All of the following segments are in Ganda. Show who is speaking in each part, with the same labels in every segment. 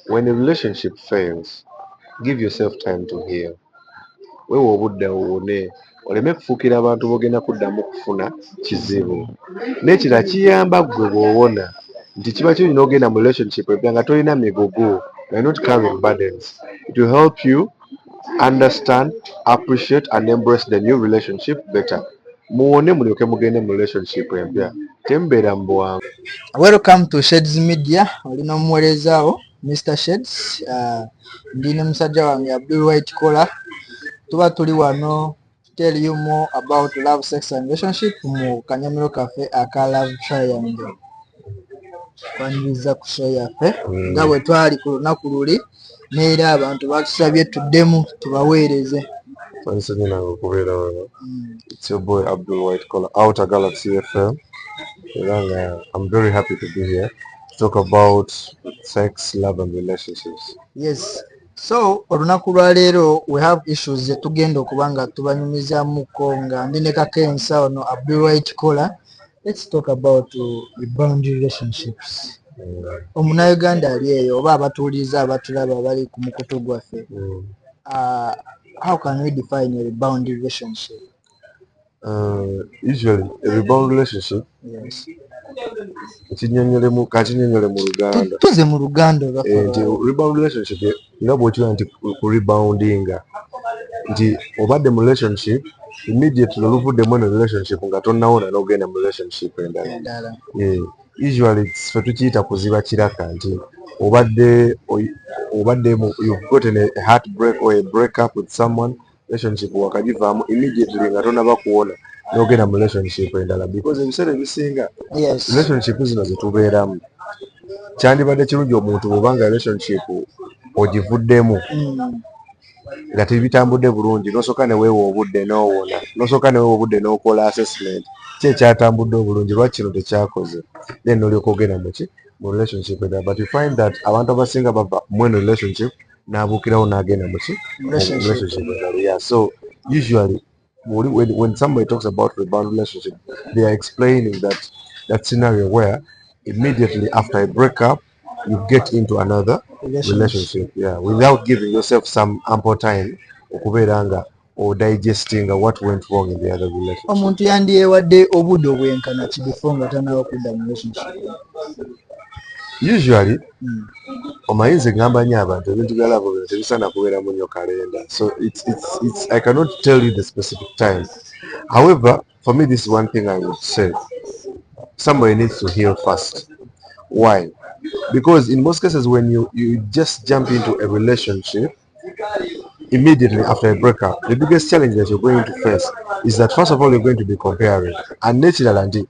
Speaker 1: When a relationship fails, give yourself time to heal. Wewe obudde owone oleme kufuukira abantu b'ogenda kuddamu kufuna kizibu. N'ekirala kiyamba ggwe bw'owona nti kiba kirina ogenda mu relationship empya nga tolina migugu. You are not carrying burdens. It will help you understand, appreciate and embrace the new relationship better. Muwone mulyoke mugende mu relationship empya. Tembeera mu bwangu.
Speaker 2: Welcome to Shades Media. Olina omuweereza wo Mr. Shades. Ndi ne musajja wange Abdul whytecollar. Tuba tuli wano to tell you more about love, sex and relationship mu kanyamiro kaffe aka Love Triangle. Kwaniriza ku show yaffe nga bwe twali ku lunaku luli n'era abantu batusabye tuddemu tubaweereze.
Speaker 1: It's your boy Abdul whytecollar, Outer Galaxy FM. I'm very happy to be here to talk about sex, love and relationships.
Speaker 2: Yes. So olunaku lwa leero we have issues ze tugenda okuba nga tubanyumizamuko nga ndi ne kakensa ono Abdul whytecollar. Let's talk about rebound relationships. Omunnayuganda ali eyo oba abatuuliza abatulaba bali ku mukutu gwaffe. How can we define a rebound relationship?
Speaker 1: Usually a rebound relationship,
Speaker 2: Yes.
Speaker 1: kakinyonyole mu Luganda.
Speaker 2: Tuze mu Luganda
Speaker 1: Rebound relationship nga bw'okiwa nti ku reboundinga nti obadde mu relationship immediately oluvuddemu eno relationship nga tonnawona n'ogenda mu relationship endala. Usually ffe tukiyita kuziba kiraka nti obadde you've gotten a heartbreak or a breakup with someone, relationship wakagivaamu immediately nga tonnaba kuwona n'ogenda mu relationship endala because ebiseera ebisinga relationship zino zetubeeramu kyandibadde kirungi omuntu bw'obanga relationship ogivuddemu nga tebitambudde bulungi n'osooka ne weewa obudde n'owona n'osooka ne weewa obudde n'okola assessment ki ekyatambudde obulungi lwaki kino tekyakoze then n'olyoka ogenda mu relationship endala. But you find that abantu abasinga bava mu eno relationship n'abuukirawo n'agenda mu relationship endala. Yeah, so usually when somebody talks about rebound relationship, they are explaining that scenario where immediately after a breakup you get into another relationship, without giving yourself some ample time okubeera or digesting what went wrong in the other relationship.
Speaker 2: Omuntu yandiyewadde obudde obwenkana ki before nga tannaba kudda mu relationship?
Speaker 1: Usually omayinza ngamba nnyo abantu ebintu bya love bino tebisaana kubeeramu nnyo kalenda, so it's I cannot tell you the specific time. However, for me this is one thing I would say: somebody needs to heal first. Why? Because in most cases when you just jump into a relationship immediately after a breakup, the biggest challenge that you're going to face is that first of all you're going to be comparing, and naturally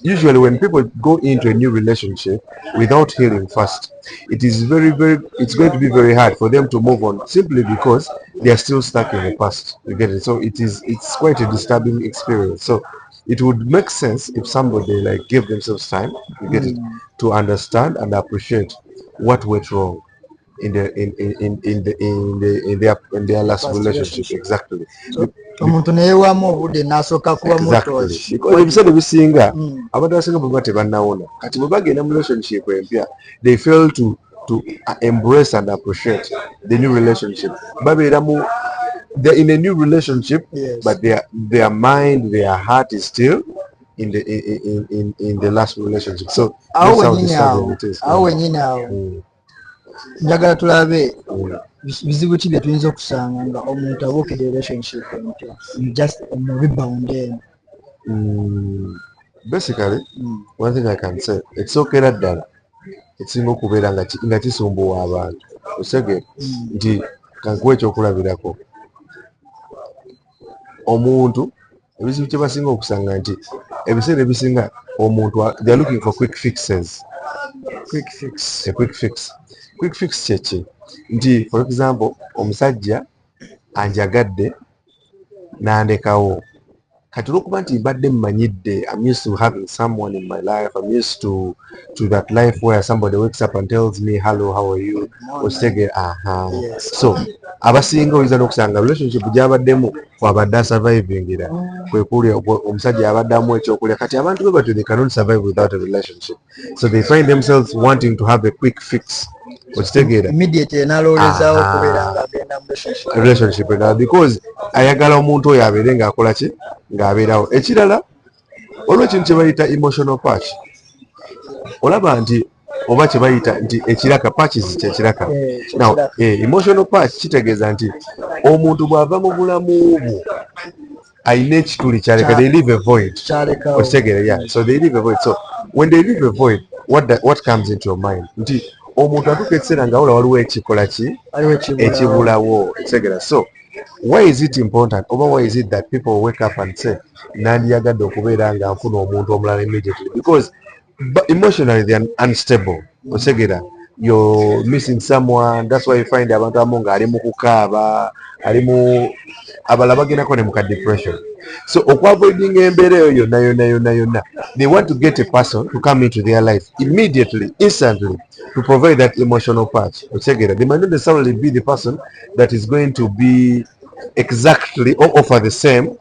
Speaker 1: usually when people go into a new relationship without healing first, it's going to be very hard for them to move on simply because they are still stuck in the past. You get it? So it's quite a disturbing experience. So it would make sense if somebody give themselves time, you get it, to understand and appreciate what went wrong in their last relationship. Exactly.
Speaker 2: Omuntu neyewamu obudde n'asooka kuba
Speaker 1: mutoki because ebiseera ebisinga abantu abasinga bwe tebannawona kati bwe bagenda mu relationship empya they fail to embrace and appreciate the new relationship. They're in a new relationship, but their mind, their heart is still in the last relationship. So that's how disturbing it is.
Speaker 2: Njagala tulabe bizibu ki bye tuyinza okusanga nga omuntu abuukira relationship empya just mu rebound eno.
Speaker 1: Basically, one thing I can say, it's okay ddala ekisinga okubeera nga kisumbuwa abantu osege nti kankuwa ekyokulabirako omuntu ebizibu kye basinga okusanga nti ebiseera ebisinga omuntu they are looking for quick fixes. Quick fix kyeki nti for example omusajja anjagadde n'andekawo kati olwokuba nti mbadde mmanyidde, I'm used to having someone in my life, I'm used to that life where somebody wakes up and tells me hello, how are you, osege so abasinga oyinza n'okusanga relationship gy'abaddemu abadde asurvivingira kwekulya omusajja abadde amu ekyokulya kati abantu be batyo they cannot survive without a relationship, so they find themselves wanting to have a quick fix okitegeera
Speaker 2: immediate nalowolezaawo okubeera ng'agenda mu
Speaker 1: relationship endala because ayagala omuntu oyo abeere ng'akola ki ng'abeerawo. Ekirala waliwo ekintu kye bayita emotional patch. Olaba nti oba kye bayita nti ekiraka patches kyekiraka. Now emotional patch kitegeeza nti omuntu bw'ava mu bulamu bwo ayina ekituli kyaleka, they leave a void. Okitegeera, yeah. So they leave a void. So when they leave a void, what comes into your mind? Nti omuntu atuuka ekiseera nga waliwo ekikola ki ekibulawo. Okitegeera. So why is it important, oba why is it that people wake up and say nandiyagadde okubeera nga nfuna omuntu omulala immediately? Because emotionally they are unstable. Okitegeera. You're missing someone. That's why you find abantu abamu nga ali mu kukaaba, ali mu abalala bagendako ne mu ka depression. So okwaavoiding embeera eyo yonna, they want to get a person to come into their life immediately, instantly, to provide that emotional patch. Okitegeera. They might not necessarily be the person that is going to be exactly or offer the same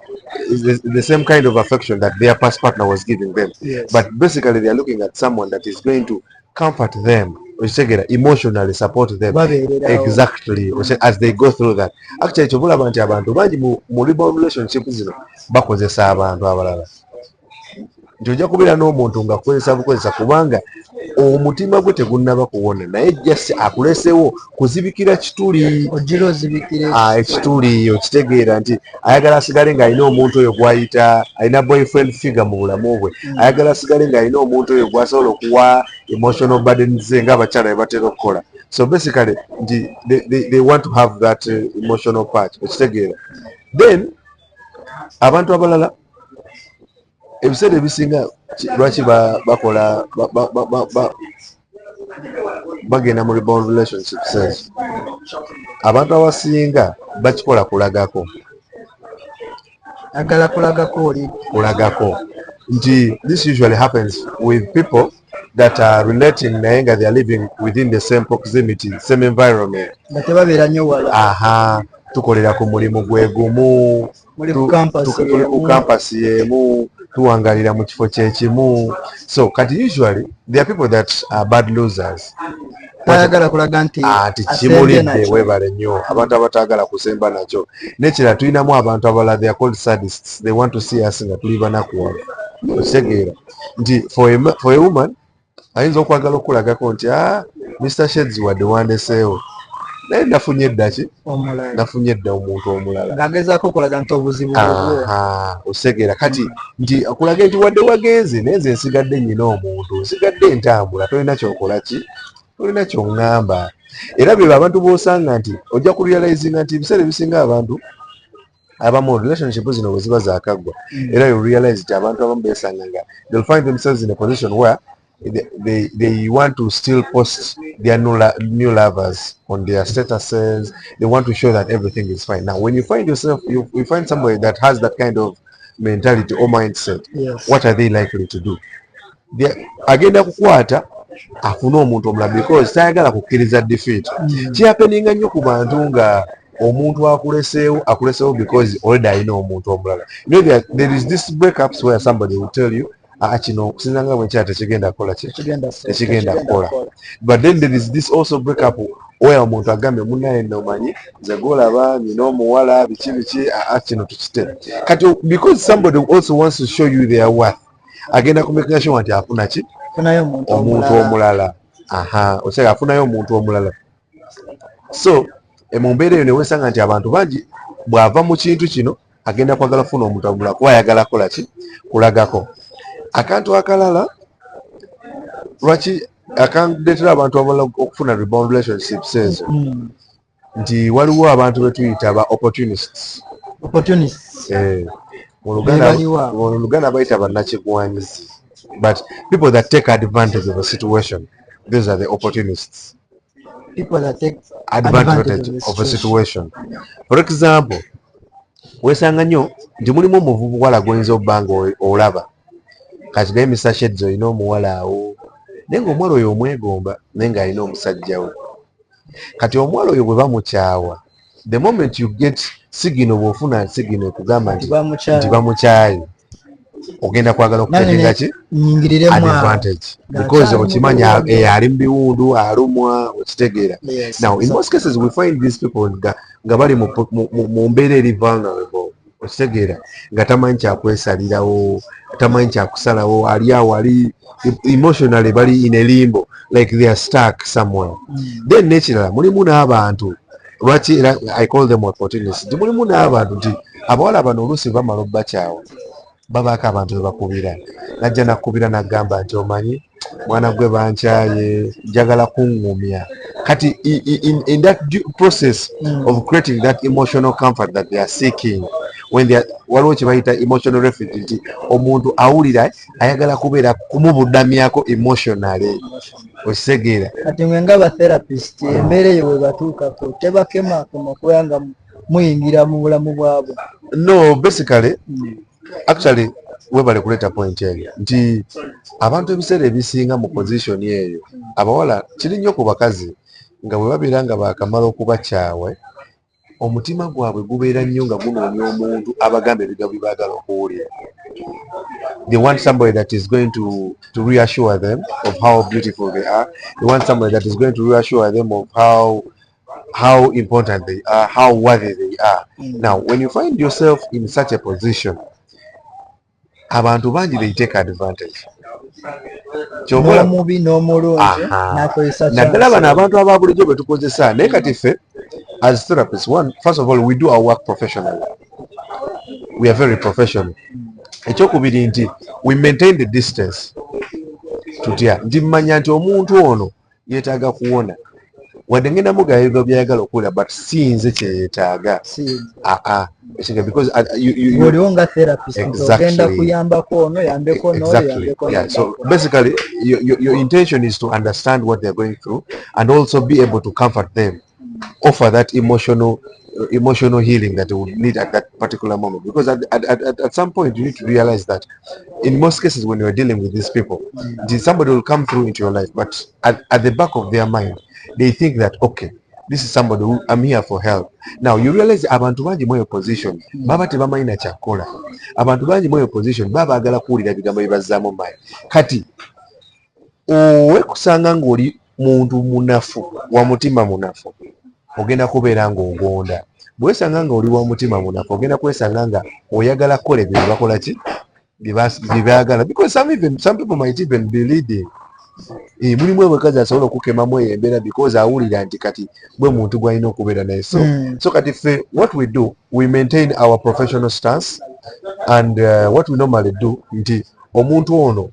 Speaker 1: kind of affection that their past partner was giving them.
Speaker 2: Yes.
Speaker 1: But basically they are looking at someone that is going to comfort them, emotionally support them exactly as they go through that. Actually kyobulaba nti abantu bangi mu rebound relationship zino bakozesa abantu abalala. Nti ojja kubeera n'omuntu nga bukozesa kubanga omutima gwe tegunnaba kuwona naye just akulesewo kuzibikira kituli, ekituli. Okitegeera nti ayagala asigale ng'alina omuntu oyo gw'ayita alina boyfriend figure mu bulamu bwe, ayagala asigale ng'alina omuntu oyo gw'asobola okuwa emotional burdens ze ng'abakyala bwe batera okukola. So basically they want to have that emotional patch. Okitegeera. Then abantu abalala ebiseera ebisinga lwaki bakola bagenda mu rebound relationship says abantu abasinga bakikola kulagako nti this usually happens with people that are relating naye nga they are living within the same proximity, same environment. Tukolera ku mulimu gwe gumu, tuli ku campus yemu, tuwangalira mu kifo kyekimu. So kati usually there are people that are bad losers.
Speaker 2: Tayagala kulaga nti
Speaker 1: kimulidde webale nnyo, abantu abatagala kusemba nakyo. Nekira tulinamu abantu abalala, they are called sadists. They want to see us nga tuli banakuwavu. Okitegeera nti for a woman ayinza okwagala okulagako nti Mr. Sheds wadde wandeseewo naye nafunye edda ki nafunye edda omuntu omulala
Speaker 2: ng'agezaako okulaga nti obuzibu
Speaker 1: osegeera kati nti akulage nti wadde wagenze naye nze nsigadde nnyina omuntu, nsigadde ntambula, tolina kyokola ki, tolina kyoŋŋamba. Era bye abantu b'osanga nti ojja kurealizinga nti ebiseera ebisinga abantu abamu relationship zino bwe ziba zaakaggwa era you realize nti abantu abamu beesanga nga they'll find themselves in a position where they want to still post their new lovers on their statuses. They want to show that everything is fine. Now when you find yourself, you find somebody that has that kind of mentality or mindset,
Speaker 2: yes.
Speaker 1: What are they likely to do? Agenda kukwata afuna omuntu omulala because tayagala kukkiriza defeat. Kihappeninga nnyo ku bantu nga omuntu akuleseewo because already alina omuntu omulala. You know there is this breakups where somebody will tell you kino okusinza nga bwe kyata tekigenda kukola tekigenda kukola. But then there is this also breakup where omuntu agambye munnaye nomanyi nze golaba nina omuwala biki kino tukite kati because somebody also wants to show you their worth agenda kumeka sure nti afuna ki omuntu omulala osega afunayo omuntu omulala. So mu mbeera eyo ne weesanga nti abantu bangi bw'ava mu kintu kino agenda kwagala kufuna omuntu omulala kuba ayagala kola ki kulagako. Akantu akalala lwaki akandeetera abantu abalala okufuna rebound relationships ezo nti waliwo abantu betuyita ba opportunists. Mu Luganda bayita bannakigwanyizi, but people that take advantage of a situation, those are the opportunists.
Speaker 2: People that take
Speaker 1: advantage of a situation. For example, weesanga nnyo nti mulimu omuvubuwala gwoyinza obbanga olaba kati naye Mr. Sheds olina omuwala awo naye ng'omuwala oyo omwegomba naye ng'alina omusajja we. Kati omuwala oyo bwe bamukyawa, the moment you get sigino bw'ofuna sigino ekugamba nti bamukyaye,
Speaker 2: ogenda
Speaker 1: kwagala okutekinga ki advantage because okimanya ali mu biwundu alumwa okitegeera. Now in most cases we find these people nga bali mu mbeera eri vulnerable okitegeera, nga tamanyi kyakwesalirawo, tamanyi kyakusalawo, ali awo ali emotionally bali in a limbo like they are stuck somewhere. Then nekirala mulimu n'abantu lwaki I call them opportunists, nti mulimu n'abantu nti abawala bano oluusi bamala obbakyawa babaako abantu bebakubira, najja nakubira nagamba nti omanyi mwana gwe bankyaye njagala kuŋŋumya kati in that process of creating that emotional comfort that they are seeking when they are waliwo kye bayita emotional refuge, nti omuntu awulira ayagala kubeera kumubudamyako emotionally okitegeera.
Speaker 2: Kati mwe nga ba therapist embeera eyo bwe batuukako tebakemaakema okubeera nga muyingira mu bulamu bwabwe?
Speaker 1: No, basically actually webale kuleeta point eyo nti abantu ebiseera ebisinga mu position eyo abawala kiri nnyo ku bakazi nga bwe babeera nga baakamala okubakyawe omutima gwabwe gubeera nnyo nga gunoonya omuntu abagamba ebigambo bye baagala okuwulira. They want somebody that is going to reassure them of how beautiful they are. They want somebody that is going to reassure them of how important they are, how worthy they are. Now when you find yourself in such a position, abantu bangi they take advantage.
Speaker 2: N'omubi n'omulungi n'akozesa
Speaker 1: naddala bano abantu aba bulijjo bwe tukozesa naye kati ffe as therapists, first of all we do our work professionally. We are very professional. Ekyokubiri nti we maintain the distance. Tutya nti mmanya nti omuntu ono yeetaaga kuwona wadde ngenda mugayibwa byayagala okuwulira but si nze kyeyeetaaga. Because
Speaker 2: oliwo nga therapist ogenda kuyambako ono yambeko n'oyo yambeko.
Speaker 1: Yeah, so basically your intention is to understand what they're going through and also be able to comfort them, offer that emotional healing that they would need at that particular moment. Because at some point you need to realize that in most cases when you're dealing with these people, somebody will come through into your life, but at the back of their mind they think that okay, this is somebody who I'm here for help. Now you realize abantu bangi mu position baba tebamanyi na kyakola, abantu bangi mu position baba agala kuwulira bigambo bibazzaamu mayi. Kati owe kusanga ng'oli muntu munafu wa mutima munafu ogenda kubeera ng'ogonda, bwesanga nga oli wa mutima munafu ogenda kwesanga nga oyagala kukola ebyo bakola ki byebaagala, because some people might even be leading. Mulimu abakazi asobola okukemamu eyo embeera because awulira nti kati bwe muntu gwalina okubeera naye. So kati ffe what we do, we maintain our professional stance and what we normally do nti omuntu ono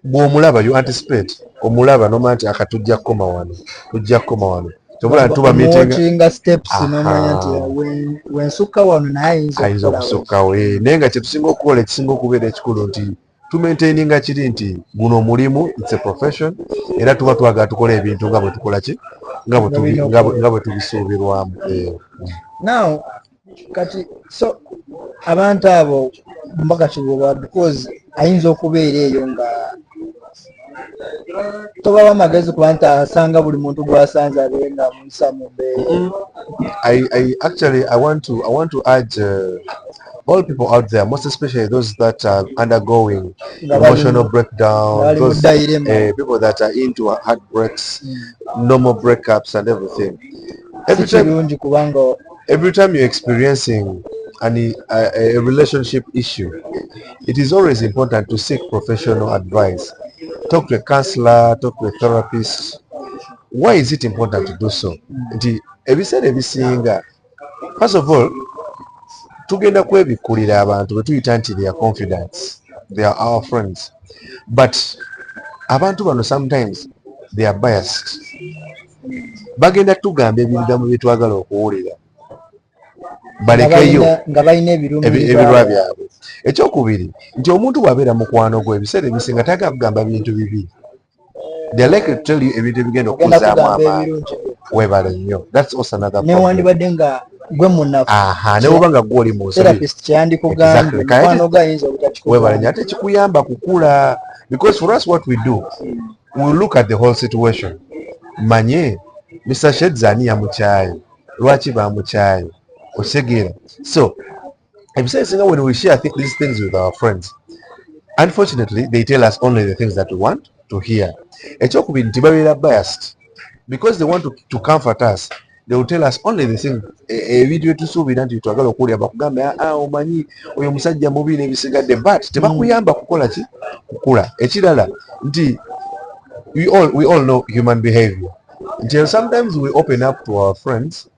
Speaker 1: bw'omulaba you anticipate omulaba nomanya nti akatujja kukoma wano tobola tuba meeting
Speaker 2: steps nomanya nti wensukka wano naye
Speaker 1: ayinza okusukkawo naye nga kyetusinga okukola ekisinga okubeera ekikulu nti tumaintaininga kiri nti guno omulimu it's a profession era tuba twagala tukola ebintu nga bwe tukola ki nga bwe tubisuubirwamu.
Speaker 2: Now kati so abantu abo mpaka kigoba because ayinza okubeera eyo nga toba bamagezi kuba nti asanga buli muntu gwasanze abeere nga muyisa mu mbeera.
Speaker 1: I want to urge all people out there, most especially those that are undergoing emotional breakdown, those people that are into heartbreaks, normal breakups and everything. Every time you're experiencing a relationship issue, it is always important to seek professional advice. Talk to a counselor, talk to a therapist. Why is it important to do so? First of all, tugenda kwebikulira abantu betuyita nti they are confidence, they are our friends, but abantu bano sometimes they are biased. Bagenda tugamba ebigambo byetwagala okuwulira balekeyo
Speaker 2: nga balina
Speaker 1: ebirwa byabwe. Ekyokubiri nti omuntu bw'abeera mukwano gwe ebiseera ebisinga tagala kugamba bintu bibi. They are likely to tell you ebintu ebigenda okukuzaamu amaanyi. Webale nnyo. That's also another problem.
Speaker 2: Newandibadde nga gwe munafu.
Speaker 1: Ne bwoba nga gwe oli mu nsobi.
Speaker 2: Therapist kyandikugambye mukwano gwe ayinza obutakikugamba.
Speaker 1: Webale nnyo ate kikuyamba kukula, because for us what we do, we look at the whole situation. Manye Mr. Sheds ani yamukyaye, lwaki bamukyaye, otegeera. So ebiseera ebisinga when we share these things with our friends, Unfortunately, they tell us only the things that we want to hear. Ekyokubiri nti babeera biased because they want to comfort us. They will tell us only the thing ebintu byetusuubira nti twagala okuwulira bakugambe omanyi oyo musajja mubi n'ebisigadde but tebakuyamba kukola ki kukula. Ekirala nti we all know human behavior. Until sometimes we open up to our friends,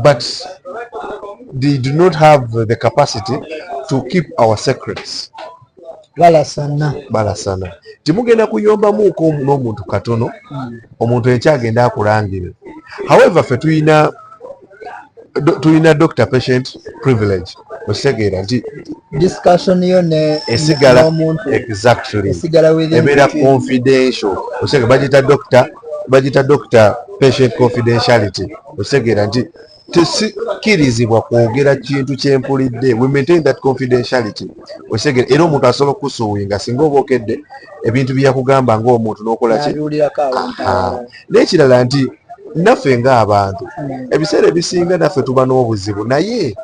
Speaker 1: but they do not have the capacity to keep our secrets. Balasana. Timugenda kuyombamuuko n'omuntu katono, omuntu ekyagenda akulangire. However, ffe tulina doctor patient privilege. Osegera nti
Speaker 2: discussion yo ne
Speaker 1: esigala exactly ebeera confidential. Osegera bagita doctor patient confidentiality. Osegera nti tesikirizibwa kwogera kintu kyempulidde. We maintain that confidentiality. Osegera era omuntu asobola okusuuwinga singa oba okedde ebintu byakugamba ng'omuntu n'okola ki. N'ekirala nti naffe ng'abantu ebiseera ebisinga naffe tuba n'obuzibu naye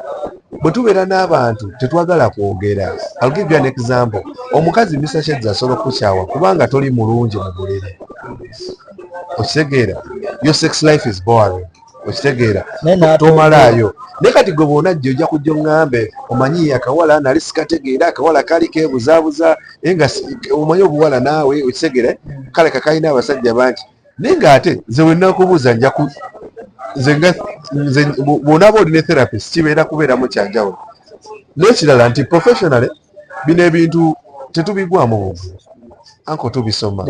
Speaker 1: bwe tubeera n'abantu tetwagala kwogera. I'll give you an example. Omukazi Mr. Sheds asobola okukukyawa kubanga toli mulungi mu buliri. Okitegeera your sex life is boring. Okitegeera tomalaayo naye kati gwe bw'onajja ojja kujja oŋŋambe omanyi akawala nali sikategeera akawala kaali keebuzaabuza naye nga omanyi obuwala naawe okitegeera kale kakalina abasajja bangi naye ng'ate nze wennakubuuza nze bw'onaaba olina therapist kibeera kubeeramu kyanjawulo. N'ekirala nti professionally bino ebintu tetubigwamu bugu anko tubisoma.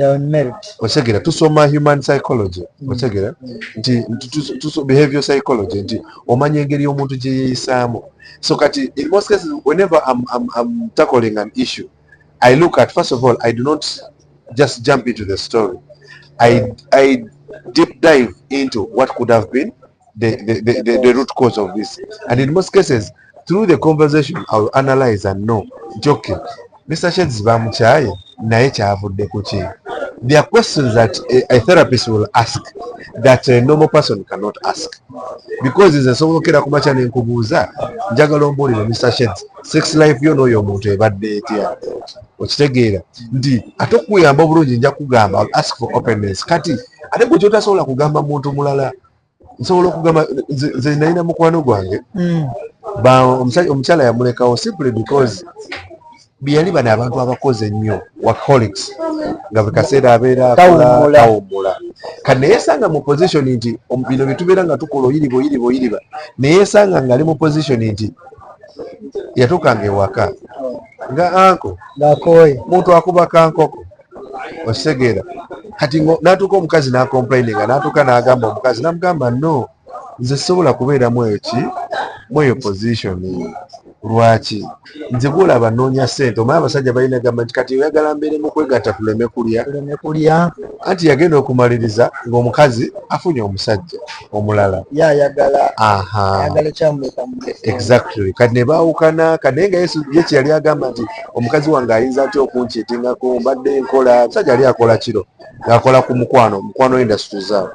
Speaker 1: Otegera tusoma human psychology. Otegera nti behavior psychology nti omanya engeri y'omuntu gye yeeyisaamu. So kati in most cases whenever I'm tackling an issue I look at, first of all, I do not just jump into the story. I deep dive into what could have been the root cause of this. And in most cases, through the conversation, I'll analyze and know. Joking. Mr. Sheds bamukyaye naye kyavudde ku ki. There are questions that a therapist will ask that a normal person cannot ask. Because nze nsobokera kumakya ne nkubuuza njagala ombuulire Mr. Sheds sex life yo n'oyo omuntu ebadde etya. Okitegeera nti ate okuyamba obulungi nja kugamba I'll ask for openness. Kati ate gwe kyotasobola kugamba muntu mulala nsobola okugamba nze nalina mukwano gwange omukyala yamulekawo simply because byali bano abantu abakoze ennyo workaholics nga buli kaseera abeera akawummula kati neyesanga mu position nti bino byetubeera nga tukola oyiriba neyesanga ng'ali mu position nti yatuukanga ewaka nga anko muntu akuba kankoko okitegeera kati n'atuuka omukazi n'acomplaininga n'atuuka n'agamba omukazi n'amugamba no nze sobola kubeeramu eyo position. Lwaki nze gwolaba noonya ssente omanyi abasajja balina gamba nti kati oyagala mbeere mu kwegatta tuleme kulya anti yagenda okumaliriza ng'omukazi afunye omusajja omulala exactly kati ne baawukana kati naye nga Yesu ye kye yali agamba nti omukazi wange ayinza atya okunkiitingako mbadde nkola musajja ali akola kiro ng'akola ku mukwano industry zaawo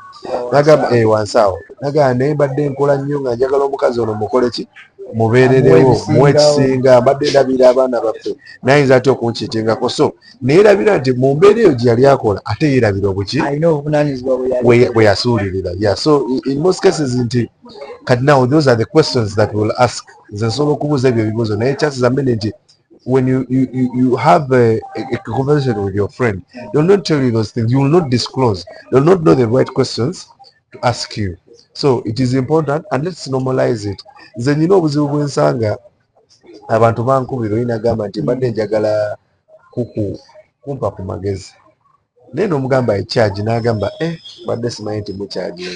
Speaker 1: n'agamba wansi awo n'agamba naye mbadde nkola nnyo nga njagala omukazi ono mukole ki mubeererewo muwe ekisinga mbadde ndabira abaana baffe nayinza atya okunkiitingako. So neerabira nti mu mbeera eyo gye yali akola ate yeerabira obuki bwe yasuulirira. So in most cases nti kati now those are the questions that we'll ask. Nze nsobola okubuuza ebyo ebibuuzo naye chances are many nti when you have a conversation with your friend they'll not tell you those things. You will not disclose. They'll not know the right questions to ask you. So it is important and let's normalize it. Nze nina obuzibu bwensanga abantu bankubira oyina gamba nti mbadde njagala kumpa ku magezi naye n'omugamba echarge n'agamba mbadde simanyi nti mucharge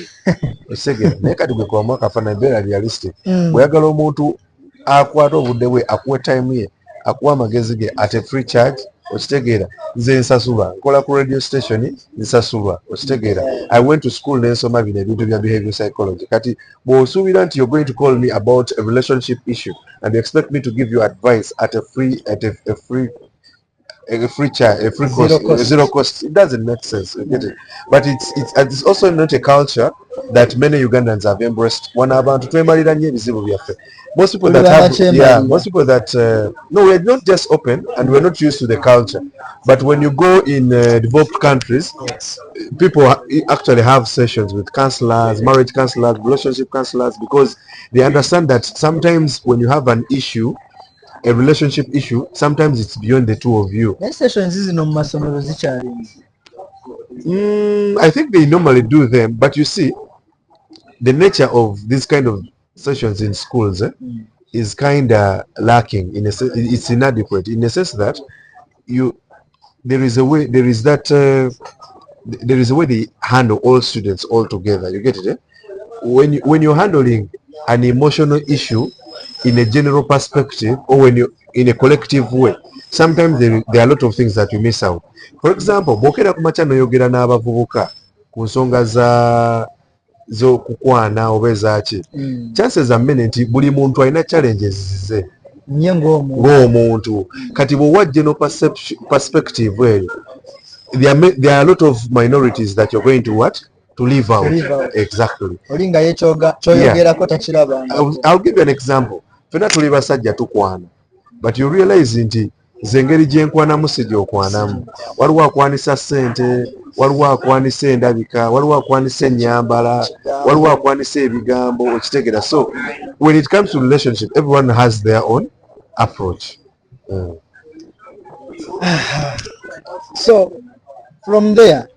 Speaker 1: osegera naye kati gwe kwamu akafaananyi beera realistic. Bweyagala omuntu akwata obudde bwe akuwa time ye akuwa amagezi ge at a free charge okitegeera nze nsasula nkola ku radio station nsasulwa okitegeera. I went to school nensoma bino ebintu bya behavior psychology. Kati bw'osuubira nti you're going to call me about a relationship issue and you expect me to give you advice at a free a free charge, a free
Speaker 2: Zero
Speaker 1: cost,
Speaker 2: cost.
Speaker 1: zero cost. It doesn't make sense. You get it? But it's also not a culture that many Ugandans have embraced. One abantu twemalira nnyo ebizibu byaffe. Most people that have, yeah, most people that no, we're not just open and we're not used to the culture. But when you go in developed countries, people actually have sessions with counselors, marriage counselors, relationship counselors, because they understand that sometimes when you have an issue, a relationship issue, sometimes it's beyond the two of you. I think they normally do them, but you see, the nature of this kind of sessions in schools is kind of lacking. It's inadequate in the sense that there is a way they handle all students all together. You get it? Eh? When you're handling an emotional issue in a general perspective, or when you're in a collective way, sometimes there are a lot of things that you miss out. For example, bw'okera ku makya n'oyogera n'abavubuka ku nsonga z'okukwana oba ezaki, chances are many nti buli muntu alina challenges ze ng'omuntu. Kati bw'owa general perspective eyo, there are a lot of minorities that you're going to what? To leave out. Exactly. Yeah. I'll give you an example. Fena tuli basajja tukwana, but you realize nti zengeri gyenkwanamu si gyokwanamu. Waliwo akwanisa ssente, waliwo akwanisa endabika, waliwo akwanisa ennyambala, waliwo akwanisa ebigambo, okitegera. So when it comes to relationship, everyone has their own approach.
Speaker 2: So from there,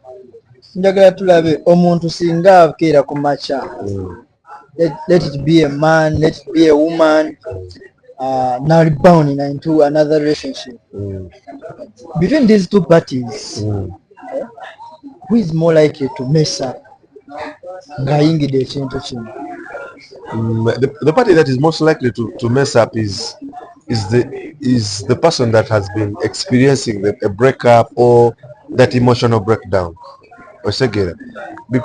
Speaker 2: njagala tulabe omuntu singa akeera ku makya, let it be a man, let it be a woman, now rebound into another relationship. Between these two parties, who is more likely to mess up?
Speaker 1: The party that is most likely to mess up is the person that has been experiencing a breakup or that emotional breakdown.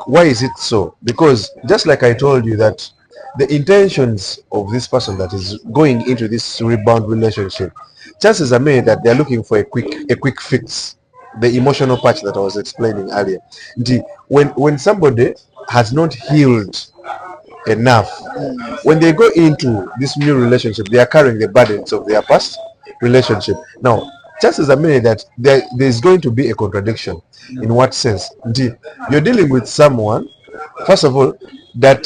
Speaker 1: Why is it so? Because just like I told you that the intentions of this person that is going into this rebound relationship, chances are made that they are looking for a quick fix. The emotional patch that I was explaining earlier. When somebody has not healed enough, when they go into this new relationship, they are carrying the burdens of their past relationship. Now, chances are many that there's going to be a contradiction. In what sense? You're dealing with someone, first of all, that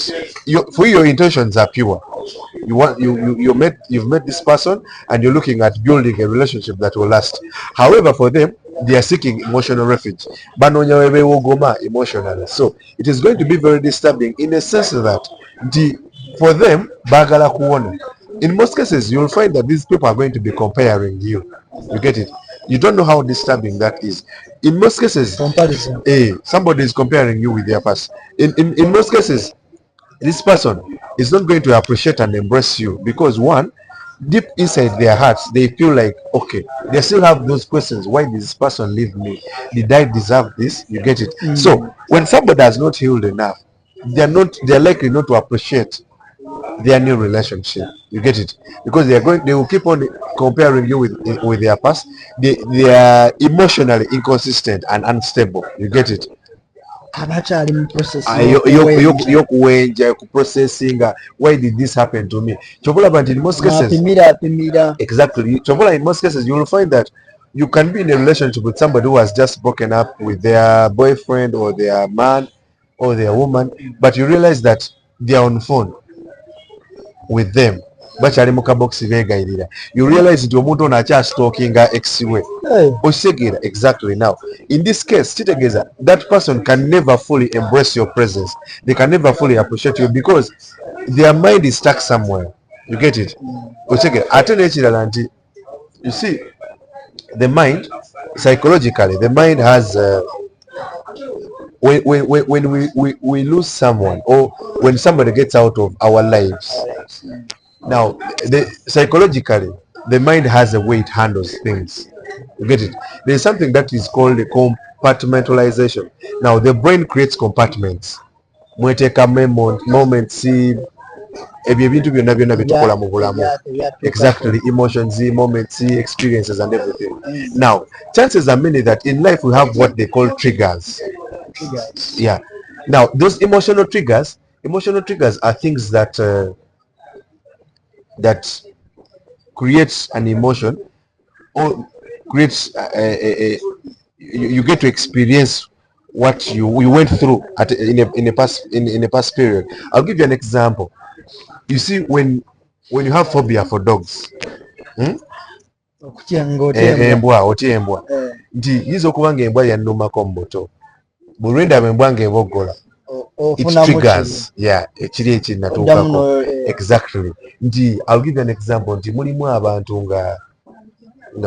Speaker 1: for your intentions are pure. You've met this person and you're looking at building a relationship that will last. However, for them, they are seeking emotional refuge. Emotionally. So it is going to be very disturbing in the sense that for them, bagala kuona. In most cases, you'll find that these people are going to be comparing you. You get it? You don't know how disturbing that is. In most cases, somebody is comparing you with their past. In most cases, this person is not going to appreciate and embrace you because one, deep inside their hearts, they feel like, okay, they still have those questions. Why did this person leave me? Did I deserve this? You get it? So when somebody has not healed enough, they're likely not to appreciate their new relationship. You get it? Because they will keep on comparing you with their past. They are emotionally inconsistent and unstable. You get it? Processing why did this happen to me? But in most cases, exactly. In most cases, you will find that you can be in a relationship with somebody who has just broken up with their boyfriend or their man or their woman, but you realize that they are on phone with them. Bakyali mu kaboxi beegayirira. You realize nti omuntu ono akyastalkinga ex we. Okitegera? Exactly. Now in this case kitegeeza that person can never fully embrace your presence. They can never fully appreciate you because their mind is stuck somewhere. You get it? Okitegera? Ate n'ekirala nti you see the mind, psychologically the mind has when we lose someone or when somebody gets out of our lives, now psychologically the mind has a way it handles things. You get it? There's something that is called a compartmentalization. Now the brain creates compartments. Mweteka moments ebyo ebintu byonna byonna bitukola mu bulamu. Exactly, emotions, moments, experiences and everything. Now chances are many that in life we have what they call triggers. Yeah. Now those emotional triggers are things that that creates an emotion or creates you get to experience what you went through in a past period. I'll give you an example. You see, when you have phobia for dogs, embwa otya embwa nti yiza okuba nga embwa yannumako mu buto bulwendaba embwa nga ebogola it triggers ekiri ekinatuukako exactly nti I'll give you an example nti mulimu abantu nga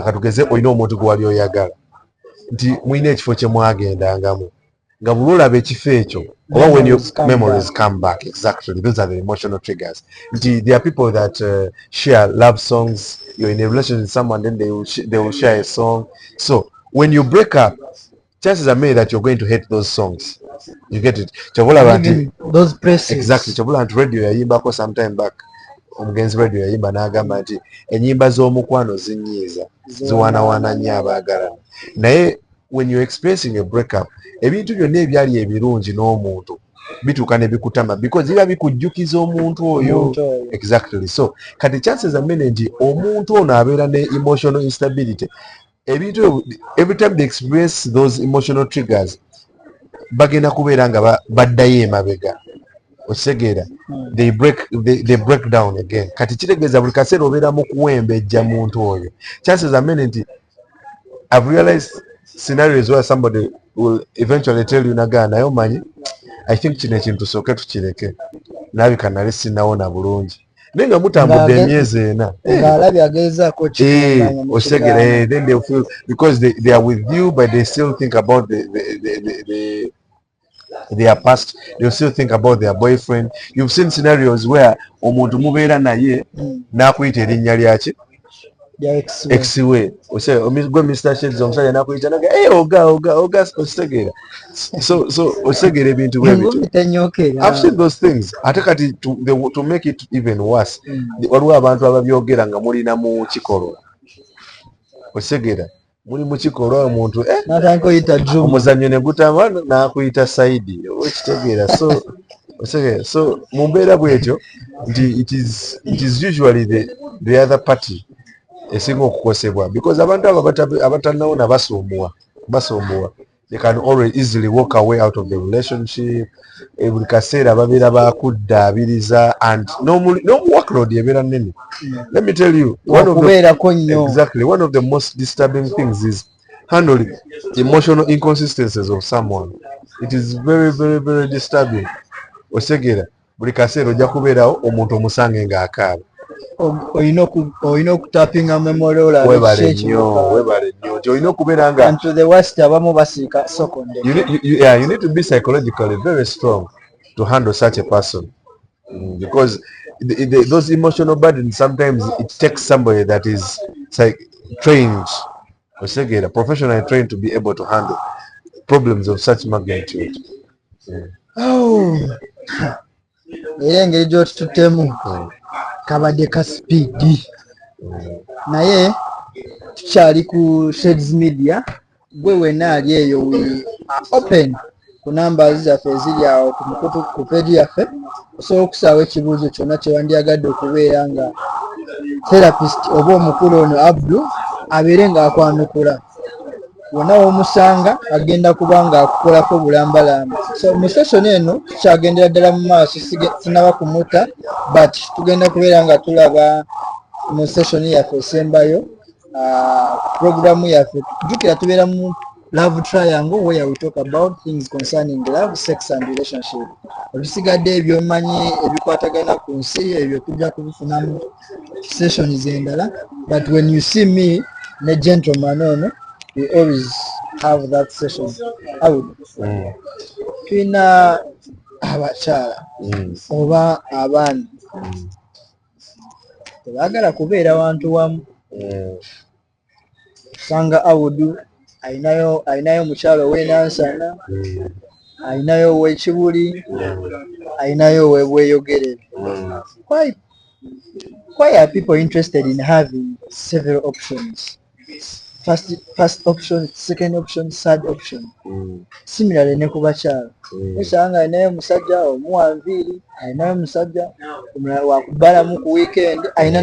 Speaker 1: katugeze olina omuntu gwe wali oyagala nti mulina ekifo kye mwagendangamu nga buli olaba ekifo ekyo oba when your memories come back. Exactly, those are the emotional triggers. There are people that share love songs. You're in a relationship with someone, then they will share a song. So when you break up, chances are many that you're going to hate those songs. You get it?
Speaker 2: Those places.
Speaker 1: Exactly. Chabula and radio yayimbako sometime back. Omugenzi radio yayimba n'agamba nti ennyimba z'omukwano zinyiiza ziwaanawaana nnyo abaagalana naye when you're experiencing a breakup ebintu byonna ebyali ebirungi n'omuntu bituuka ne bikutama because biba bikujjukiza omuntu oyo. Exactly. So kati chances are many nti omuntu ono abeera ne emotional instability ebintu every time they experience those emotional triggers bagenda kubeera nga baddayo emabega osegeera they break down again. Kati kitegeeza buli kaseera obeera mu kuwembejja muntu oyo. Chances are many nti I've realized scenarios where somebody will eventually tell you nagaa naye omanyi I think kino ekintu tusooke tukireke nabika nali sinawona bulungi naye nga mutambudde emyezi ena osegeera then they feel because they are with you but they still think about their past, they'll still think about their boyfriend. You've seen scenarios where omuntu mubeera naye n'akuyita erinnya lyaki exiwe ose gwe Mr. Sheds omusajja n'akuyita naga oga osegeera so osegeera ebintu bwebityo. I've seen those things ate kati to make it even worse waliwo abantu ababyogera nga mulina mu kikolwa osegeera muli mu kikolwa omuntu omuzannyo ne gutama n'akuyita saidi okitegeera so mu mbeera bwetyo nti it is usually the other party esinga okukosebwa because abantu abo abatanawona basumbuwa they can always easily walk away out of the relationship buli kaseera babeera bakuddaabiriza and no workload ebeera nene. Let me tell you one of the most disturbing things is handling emotional inconsistencies of someone. It is very very very disturbing. Osegeera buli kaseera ojja kubeerawo omuntu omusange ng'akaaba
Speaker 2: oyina okutapinga memory
Speaker 1: webale nnyo nti olina okubeera nga
Speaker 2: and to the worst abamu basiika sokonde.
Speaker 1: You need to be psychologically very strong to handle such a person because those emotional burdens sometimes it takes somebody that is trained or professionally trained to be able to handle problems of such magnitude.
Speaker 2: Era engeri gy'otutemu kabadde ka speedi naye tukyali ku Sheds Media gwe wenna ali eyo we open ku numbers zaffe eziri awo ku page yaffe osobola okusaawa ekibuuzo kyonna kyewandyagadde okubeera nga therapist oba omukulu ono Abdul abeere ng'akwanukula wonna w'omusanga agenda kuba ng'akukolako bulambalamba. So mu session eno tukyagendera ddala mu maaso sinaba kumuta but tugenda kubeera nga tulaba mu session yaffe esembayo programu yaffe jjukira tubeera mu love triangle where we talk about things concerning love, sex and relationship. Ebisigadde ebyomanyi ebikwatagana ku nsi ebyo tujja kubifunamu sessions endala but when you see me ne gentleman ono we always have that session. Tulina abakyala oba abaana tebaagala kubeera wantu wamu. Sanga Abdul ayinayo mukyalo ow'enansana ayinayo ow'ekibuli ayinayo ow'ebweyogerere Why are people interested in having several options? First option, second option, third option. Similarly ne ku bakyala. Osanga alinayo musajja omuwanviiri, alinayo musajja omulala wakubalamu ku weekend, alina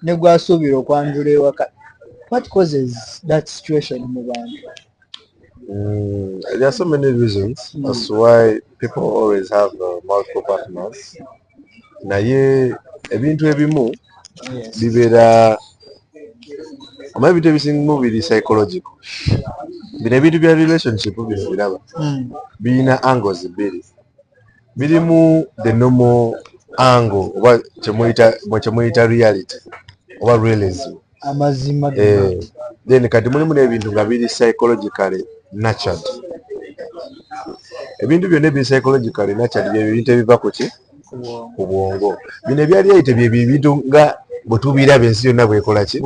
Speaker 2: ne gwasuubira okwanjula ewaka. What causes that situation mu bantu?
Speaker 1: There are so many reasons as to why people always have multiple partners. Naye ebintu ebimu bibeera omanyi ebintu ebisingamu biri psychological. Bino ebintu bya relationship bino biraba birina angles bbiri. Birimu the normal angle oba kyemuyita reality oba realism.
Speaker 2: Amazima
Speaker 1: Then kati mulimu n'ebintu nga biri psychologically nurtured. Ebintu byonna ebiri psychologically nurtured byebintu ebiva ku ki? Ku bwongo. Bino ebyali ayite byebintu nga bwe tubiraba ensi yonna bwekola ki?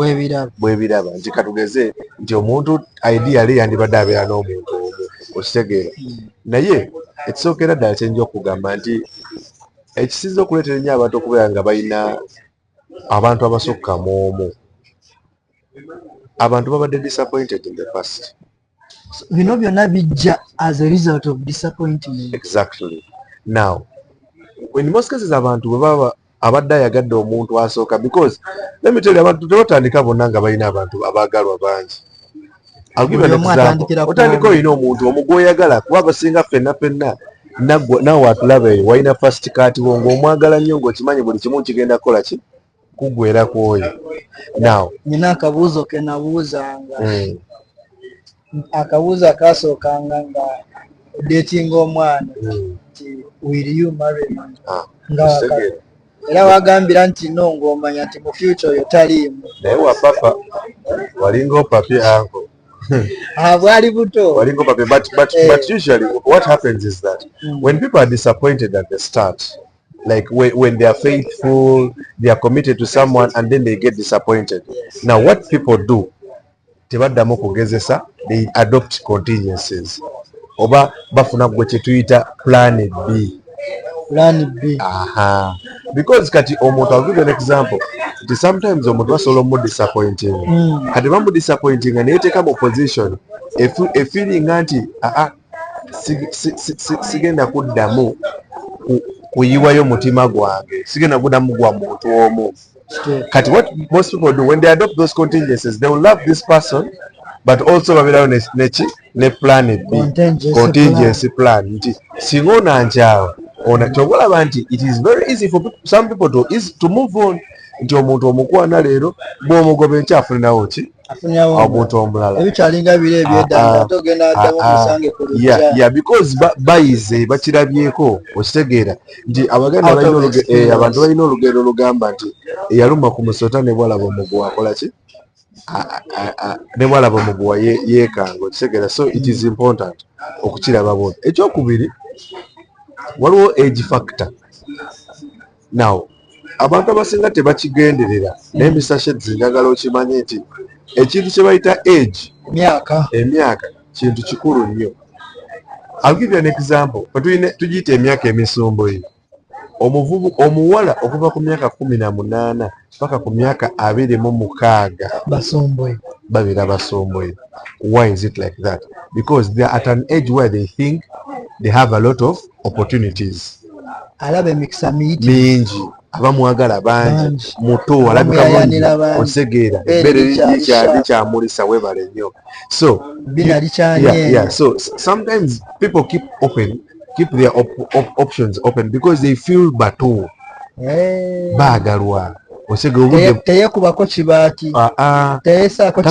Speaker 1: Bwebiraba. Nti katugeze nti omuntu ideally yandibadde abeera n'omuntu omu okitegeera. Naye ekisookera ddala kyenja okugamba nti ekisinza okuleetera ennyo abantu okubeera nga balina abantu abasukka mu omu. Abantu babadde disappointed in the past.
Speaker 2: Bino byonna bijja as a result of disappointment.
Speaker 1: Exactly. Now, in most cases abantu bwe baba abadde ayagadde omuntu asooka, because let me tell you, abantu tebatandika bonna nga balina abantu abaagalwa bangi. I'll give an example. Otandika olina omuntu omu gw'oyagala kuba abasinga ffenna naawe atulaba eyo walina first kati wo ng'omwagala nnyo ng'okimanyi buli kimu kigenda kukola ki? Kuggwera kwoyo. Now,
Speaker 2: nina akabuuzo ke nabuuzanga. Akabuuzo akasookanga nga dating omwana nti will you marry me? Era wagambira nti no ng'omanya nti mu future oyo taliimu.
Speaker 1: Naye wapapa walinga opapye anko.
Speaker 2: Bwali buto.
Speaker 1: Walinga opapye, but usually what happens is that when people are disappointed at the start, like when they are faithful, they are committed to someone, and then they get disappointed. Now what people do, tebaddamu kugezesa, they adopt contingencies. Oba bafuna gwe kyetuyita plan B. Because kati omuntu, I'll give you an example. Sometimes omuntu basobola omudisappointing. Kati bamudisappointing naye teeka mu position a feeling nti sigenda kuddamu kuyiwayo mutima gwange, sigenda kuddamu gwa muntu omu. Kati what most people do when they adopt those contingencies, they will love this person, but also babirayo ne plan B, contingency plan. Nti singa onankyawa kyogolaba nti it is very easy for some people to move on. Nti omuntu omukwana leero bw'omugoba enkya afunirawo ki? Omuntu omulala.
Speaker 2: Ebikyalinga biri ebyedda togenda addamu musange ku lujja. Because
Speaker 1: bayize bakirabyeko okitegeera nti abantu balina olugero olugamba nti eyaluma ku musota ne bwalaba omuguwa akola ki? Ne bwalaba omuguwa yeekanga okitegeera. So it is important okukiraba bona. Ekyokubiri waliwo age factor. Now abantu abasinga tebakigenderera naye Mr. Sheds njagala okimanye nti ekintu kye bayita age, emyaka kintu kikulu nnyo. I'll give you an example. Tugiyita emyaka emisumbo eyo. Omuwala okuva ku myaka 18 paka ku myaka 26 babeera basomboye. Why is it like that? Because they are at an age where they think they have a lot of opportunities.
Speaker 2: Alaba emikisa
Speaker 1: mingi, abamwagala bangi, muto alabika bulungi, osegeera ebbere likyamulisa webale nnyo. So so sometimes people keep their options open because they feel bato baagalwa.
Speaker 2: Teyekubako kibaati,
Speaker 1: tasaako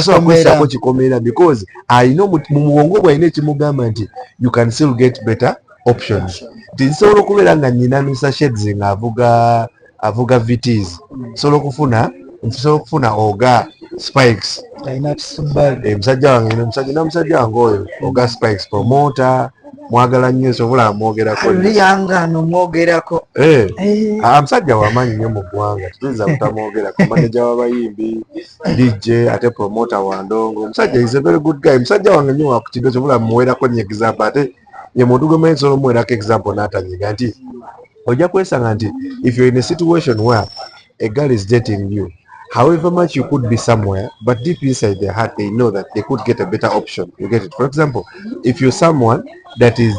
Speaker 1: kikomera because alina mu muwongo gwe alina ekimugamba nti you can still get better options. Nsobola okubeera nga nnyina Mr. Sheds nga avuga VTs, nsobola okufuna Oga Spikes, musajja wange oyo Oga Spikes promoter, mwagala nnyo, nsobola amwogerako. Musajja w'amaanyi nnyo mu ggwanga, tuyinza butamwogerako. Manager w'abayimbi, DJ ate promoter wa ndongo. Omusajja is a very good guy. Musajja wange nnyo wakutindo, nsobola muweerako nnyo example. Ate ye muntu gwe manyi nsobola omuweerako example n'atanyiga nti ojja kwesanga nti if you're in a situation where a girl is dating you, however much you could be somewhere, but deep inside their heart they know that they could get a better option. You get it? For example, if you're someone that is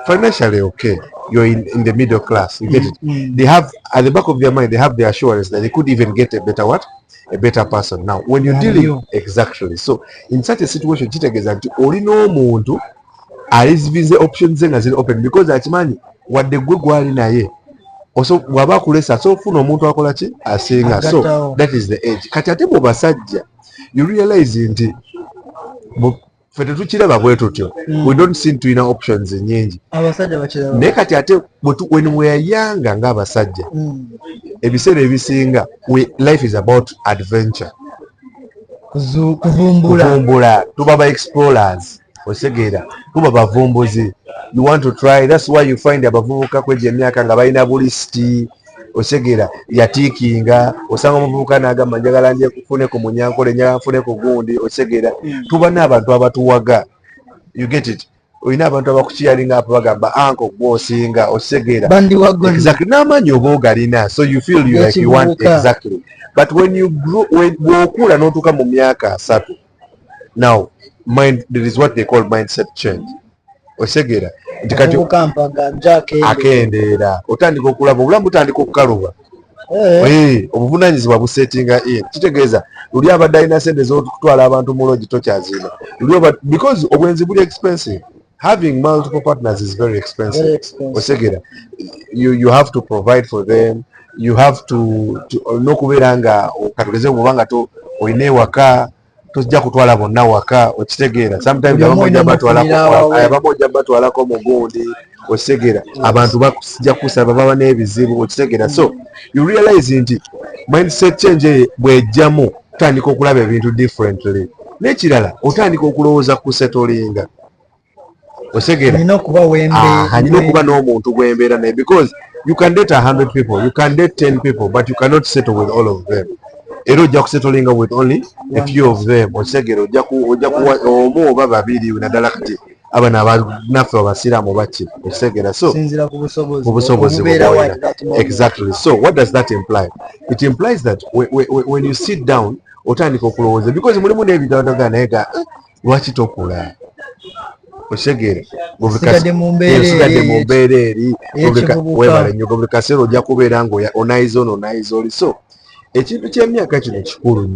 Speaker 1: financially okay, you're in the middle class, you get it? They have at the back of their mind, they have the assurance that they could even get a better what? A better person. Now when you're dealing exactly, so in such a situation kitegeeza nti olina omuntu alizibize options ze nga ziri open because akimanyi wadde gwe gwali naye bw'aba akulesa so ofuna omuntu akola ki asinga. So that is the age. Kati ate mu basajja you realize nti ffe tetukiraba bwe tutyo, we don't seem tulina options nyingi naye kati ate when we are younger ng'abasajja ebiseera ebisinga life is about adventure, kuvumbula, tuba ba explorers, osegeera tuba bavumbuzi, you want to try. That's why you find abavubuka kwejja emyaka nga balina bulisiti, osegeera yatiikinga, osanga omuvubuka n'agamba njagala nje kufune ku munyankole, njagala nfune ku gundi, osegeera tuba n'abantu abatuwaga, you get it? Olina abantu abakukiyalinga apo bagamba anko gwosinga, osegeera exactly n'amaanyi oba ogalina, so you feel you like you want exactly. But when you grow, bw'okula n'otuuka mu myaka 3, now there is what they call mindset change. Osegeera nti kati akendeera otandika okulaba obulamu butandika okukaluba, obuvunaanyizibwa busetinga in. Kitegeeza luli abadde alina sente z'okutwala abantu mu loogi tokyazina, because obwenzi buli expensive. Having multiple partners is very expensive. Osegeera you have to provide for them, you have to n'okubeera nga katugeze obubanga olina ewaka tojja kutwala bonna waka, okitegeera sometimes abamu ojja batwalako mu gundi, okitegeera abantu bakujja kusaba baba n'ebizibu, okitegeera. So you realize nti mindset change bwejjamu otandika okulaba ebintu differently, n'ekirala otandika okulowooza ku settlinga, otegeera alina okuba n'omuntu gwembeera naye, because you can date 100 people, you can date 10 people, but you cannot settle with all of them. Era ojja kusettlinga with only a few of them, otegeera ojja kuwa omu oba babiri naddala kati abana abanaffe abasiraamu baki, otegeera. So ku busobozi bw'olina exactly. So what does that imply? It implies that when you sit down otandika okulowooza, because mulimu n'ebitawataga naye ga lwaki tokula, otegeera sigadde mu mbeera eri webale nnyo, buli kaseera ojja kubeera nga onayiza ono onayiza oli. So ekintu ky'emyaka kino kikulu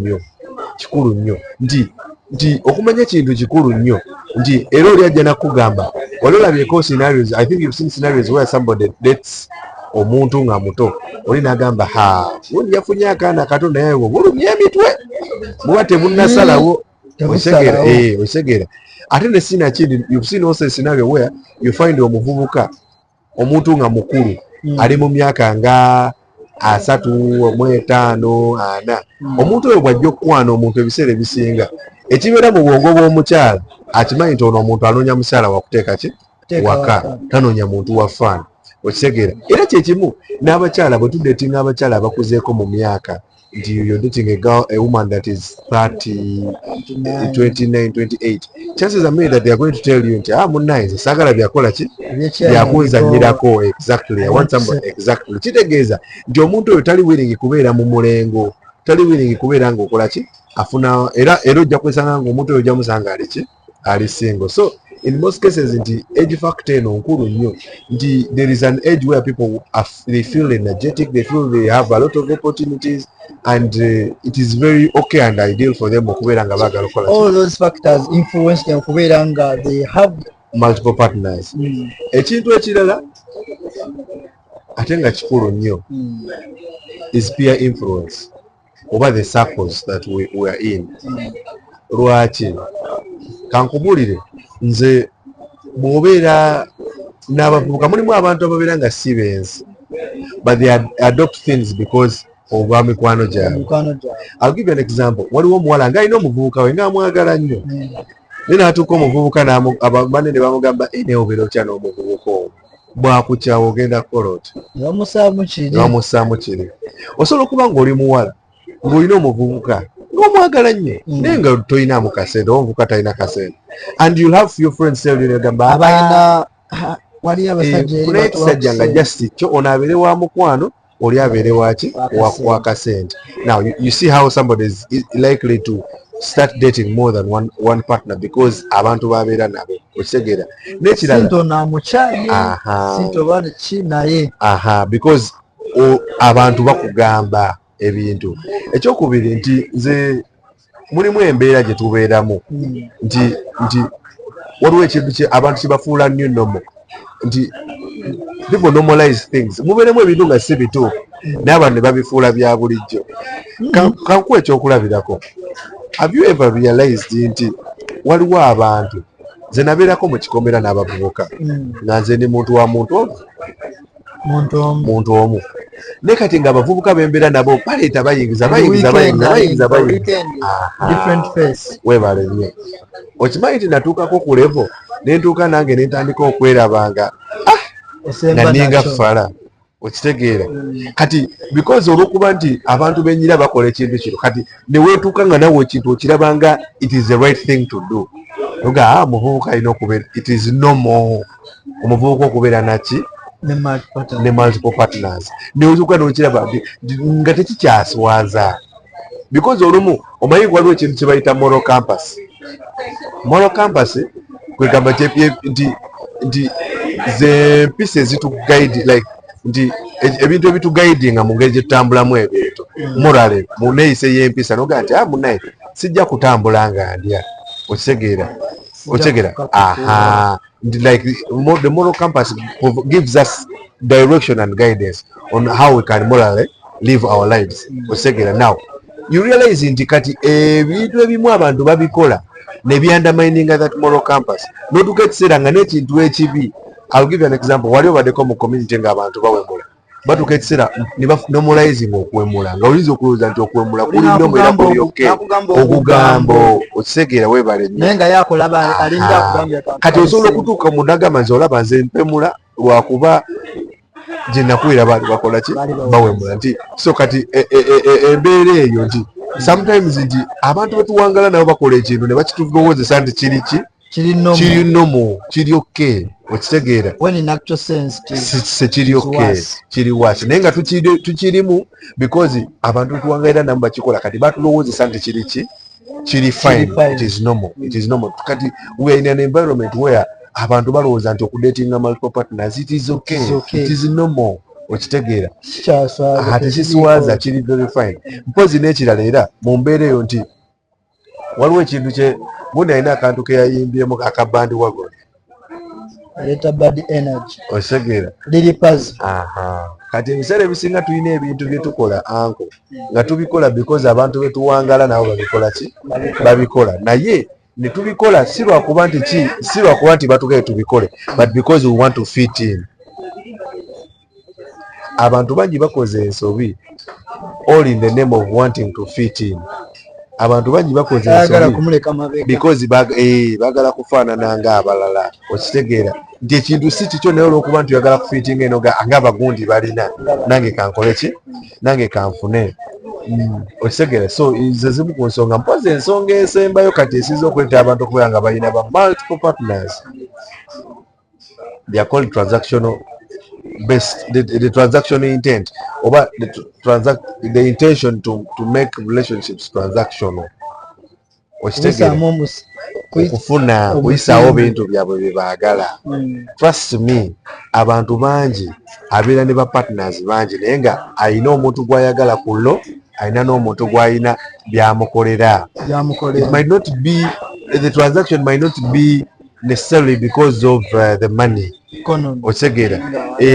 Speaker 1: nnyo nti okumanya ekintu kikulu nnyo nti era oli ajja nakugamba ololabyeko scenarios. I think you've seen scenarios where somebody dates omuntu nga muto, oli nagamba gundi yafunye akaana kato naye bulumya emitwe buba tebunnasalawo, otegeera. Ate ne sina kindi, you've seen also a scenario where you find omuvubuka omuntu nga mukulu ali mu myaka nga 3, 5, 4, omuntu oyo bw'ajja okukwana omuntu ebiseera ebisinga ekibeera mu bwongo bw'omukyala akimanyi nti ono omuntu anoonya mukyala wakuteeka ki waka, tanoonya muntu wa faana, okitegeera. Era kyekimu n'abakyala bwe tudetinga abakyala abakuzeeko mu myaka, nti you're dating a woman that is 30, 29, 28, chances are made that they are going to tell you nti munnaye saagala byakola ki byakunzanyirako, exactly, I want somebody exactly. Kitegeeza nti omuntu oyo tali willing kubeera mu mulengo, tali willing kubeera nga okola ki afuna, era ojja kwesanga nga omuntu oyo ojja musanga ali ki ali single. So in most cases nti age factor eno nkulu nnyo, nti there is an age where people they feel energetic, they feel they have a lot of opportunities, and it is very okay and ideal for them okubeera nga baagala okukola.
Speaker 2: All those factors influence them okubeera nga they have
Speaker 1: multiple partners. Ekintu ekirala ate nga kikulu nnyo is peer influence over the circles that we are in. Lwaki? Kankubulire, nze bw'obeera n'abavubuka mulimu abantu ababeera nga si benzi, but they adopt things because of mikwano gyabwe. I'll give you an example. Waliwo omuwala ng'alina omuvubuka we ng'amwagala nnyo, naye n'atuuka omuvubuka banne ne bamugamba naye obeera otya n'omuvubuka owo, bw'akukyawa ogenda kukola oti, bamussaamu kiri. Osobola okuba ng'oli muwala ng'olina omuvubuka ng'omwagala nnyo naye nga toyinaamu kasente, omuvubuka talina kasente, and you'll have few friends tell you negamba
Speaker 2: wali abasajja eri
Speaker 1: naye kisajja nga just kyo ono abeere wa mukwano oli abeere waki wa kasente. Now you see how somebody is likely to start dating more than one partner because abantu babeera nabo okitegeera n'ekirala
Speaker 2: sinto namukyali sinto bali ki naye
Speaker 1: because abantu bakugamba ebintu. Ekyokubiri nti nze mulimu embeera gye tubeeramu nti waliwo ekintu abantu kibafuula new normal nti people normalize things. Mubeeremu ebintu nga si bituufu naye abantu ne babifuula bya bulijjo. Kankuwa ekyokulabirako. Have you ever realized nti waliwo abantu nze nabeerako mu kikomera n'abavubuka nga nze ndi muntu wa muntu omu naye kati nga abavubuka bembeera nabo baleeta bayingiza weebale nnyo. Okimanyi nti natuukako ku levo ne ntuuka nange ne ntandika okwerabanga nga ninga fala okitegeera kati because olw'okuba nti abantu benyira bakola ekintu kino kati ne weetuuka nga nawe ekintu okirabanga it is the right thing to do oga omuvubuka alina okubeera it is normal omuvubuka okubeera naki ne multiple partners neozuka nokiraba nga tekikyaswaza because olumu omanyi waliwo ekintu kye bayita moral campus kwegamba nti ze mpisa ezituguide like nti ebintu ebituguidinga mu ngeri gye tutambulamu ebintu morale mu neeyise y'empisa noga nti munaye sijja kutambula nga ndya okitegeera like the moral compass gives us direction and guidance on how we can morally live our lives okitegeera. Now you realize nti kati ebintu ebimu abantu babikola ne byandamininga that moral compass notuka ekiseera nga n'ekintu ekibi. I'll give you an example. Wali obaddeko mu community ng'abantu bawemula batuka ekiseera ne normalizing okuwemula nga oyinza okulowooza nti okuwemula kuli nnomo era kuli oke ogugambo okitegeera weebale nnyo kati osobola okutuuka mu nagamba nze olaba nze mpemula lwakuba gye nakuwera baali bakola ki bawemula nti so kati embeera eyo nti sometimes nti abantu betuwangala nabo bakola ekintu ne bakitulowoozesa nti kiri nomo kiri oke okitegeera sekiri oke kiri wasi naye nga tukirimu because abantu tuwangalira nabo bakikola kati batulowoozesa nti kiri fine. It is normal kati we are in an environment where abantu balowooza nti okudatinga multiple partners it is okay. It is normal okitegeera ate kiswaza kiri very fine. Mpozi n'ekirala era mu mbeera eyo nti waliwo ekintu kye gundi alina akantu ke yayimbyemu akabandi wagon
Speaker 2: aleta bad energy
Speaker 1: osegeera kati ebiseera ebisinga tulina ebintu bye tukola anko nga tubikola because abantu betuwangala nabo babikola naye ne tubikola si lwakuba nti batugaye tubikole but because we want to fit in. Abantu bangi bakoze ensobi all in the name of wanting to fit in. Abantu bangi bakoze ensobi because bagala kufaanana ng'abalala okitegeera nti ekintu si kikyo naye olw'okuba nti oyagala kufiitinga eno ng'abagundi balina nange kankole ki nange kanfune okitegeera. So ze zimu ku nsonga mpozi ensonga esembayo kati esiza okuleta abantu okubeera nga balina ba multiple partners. They are called transactional based the transactional intent oba the intention to make relationships transactional okitegeera okufuna kuyisaawo bintu byabwe bye baagala. Trust me abantu bangi abeera ne ba partners bangi naye nga alina omuntu gw'ayagala ku lo alina n'omuntu gw'alina byamukolera. It might not be the transaction might not be necessarily because of the money okitegeera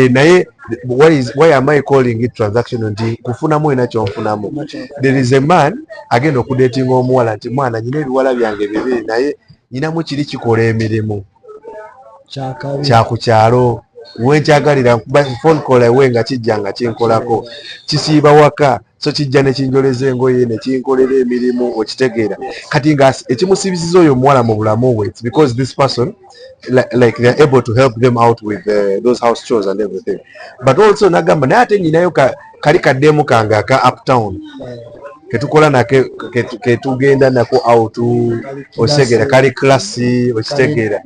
Speaker 1: naye why am I calling it transaction nti kufunamu ina kyonfunamu. There is a man agenda okudatinga omuwala nti mwana nyina ebiwala byange bibiri naye nyinamu kiri kikola emirimu kyakukyalo wenkyagalira phone call ewe nga kijja nga kinkolako kisiiba waka so kijja ne kinjoleza engoye ne kinkolera emirimu okitegeera. Kati nga ekimusibisiza oyo omuwala mu bulamu bwe it's because this person like they are able to help them out with those house chores and everything. But also nagamba naye ate nyinayo kali kaddemu kange aka uptown ketukola nake ketugenda nako out okitegera kali klasi okitegera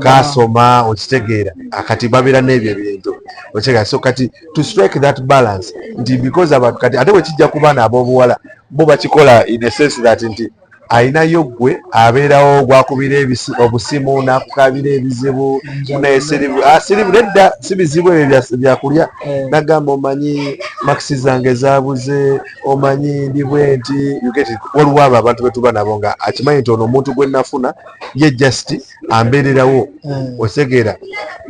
Speaker 1: kasoma okitegera akati babira n'ebyo ebintu okitegera so kati to strike that balance nti because abantu kati ate wekijja ku baana ab'obuwala bo bakikola in a sense that nti ayinayo gwe abeerawo gwakubira obusimu n'akukabira ebizibu naye sirivu nedda si bizibu ebyo byakulya nagamba omanyi makisi zange zabuze omanyi ndi bwenti waliwo abo abantu betuba nabo nga akimanyi nti ono omuntu gwe nafuna ye just ambeererawo osegeera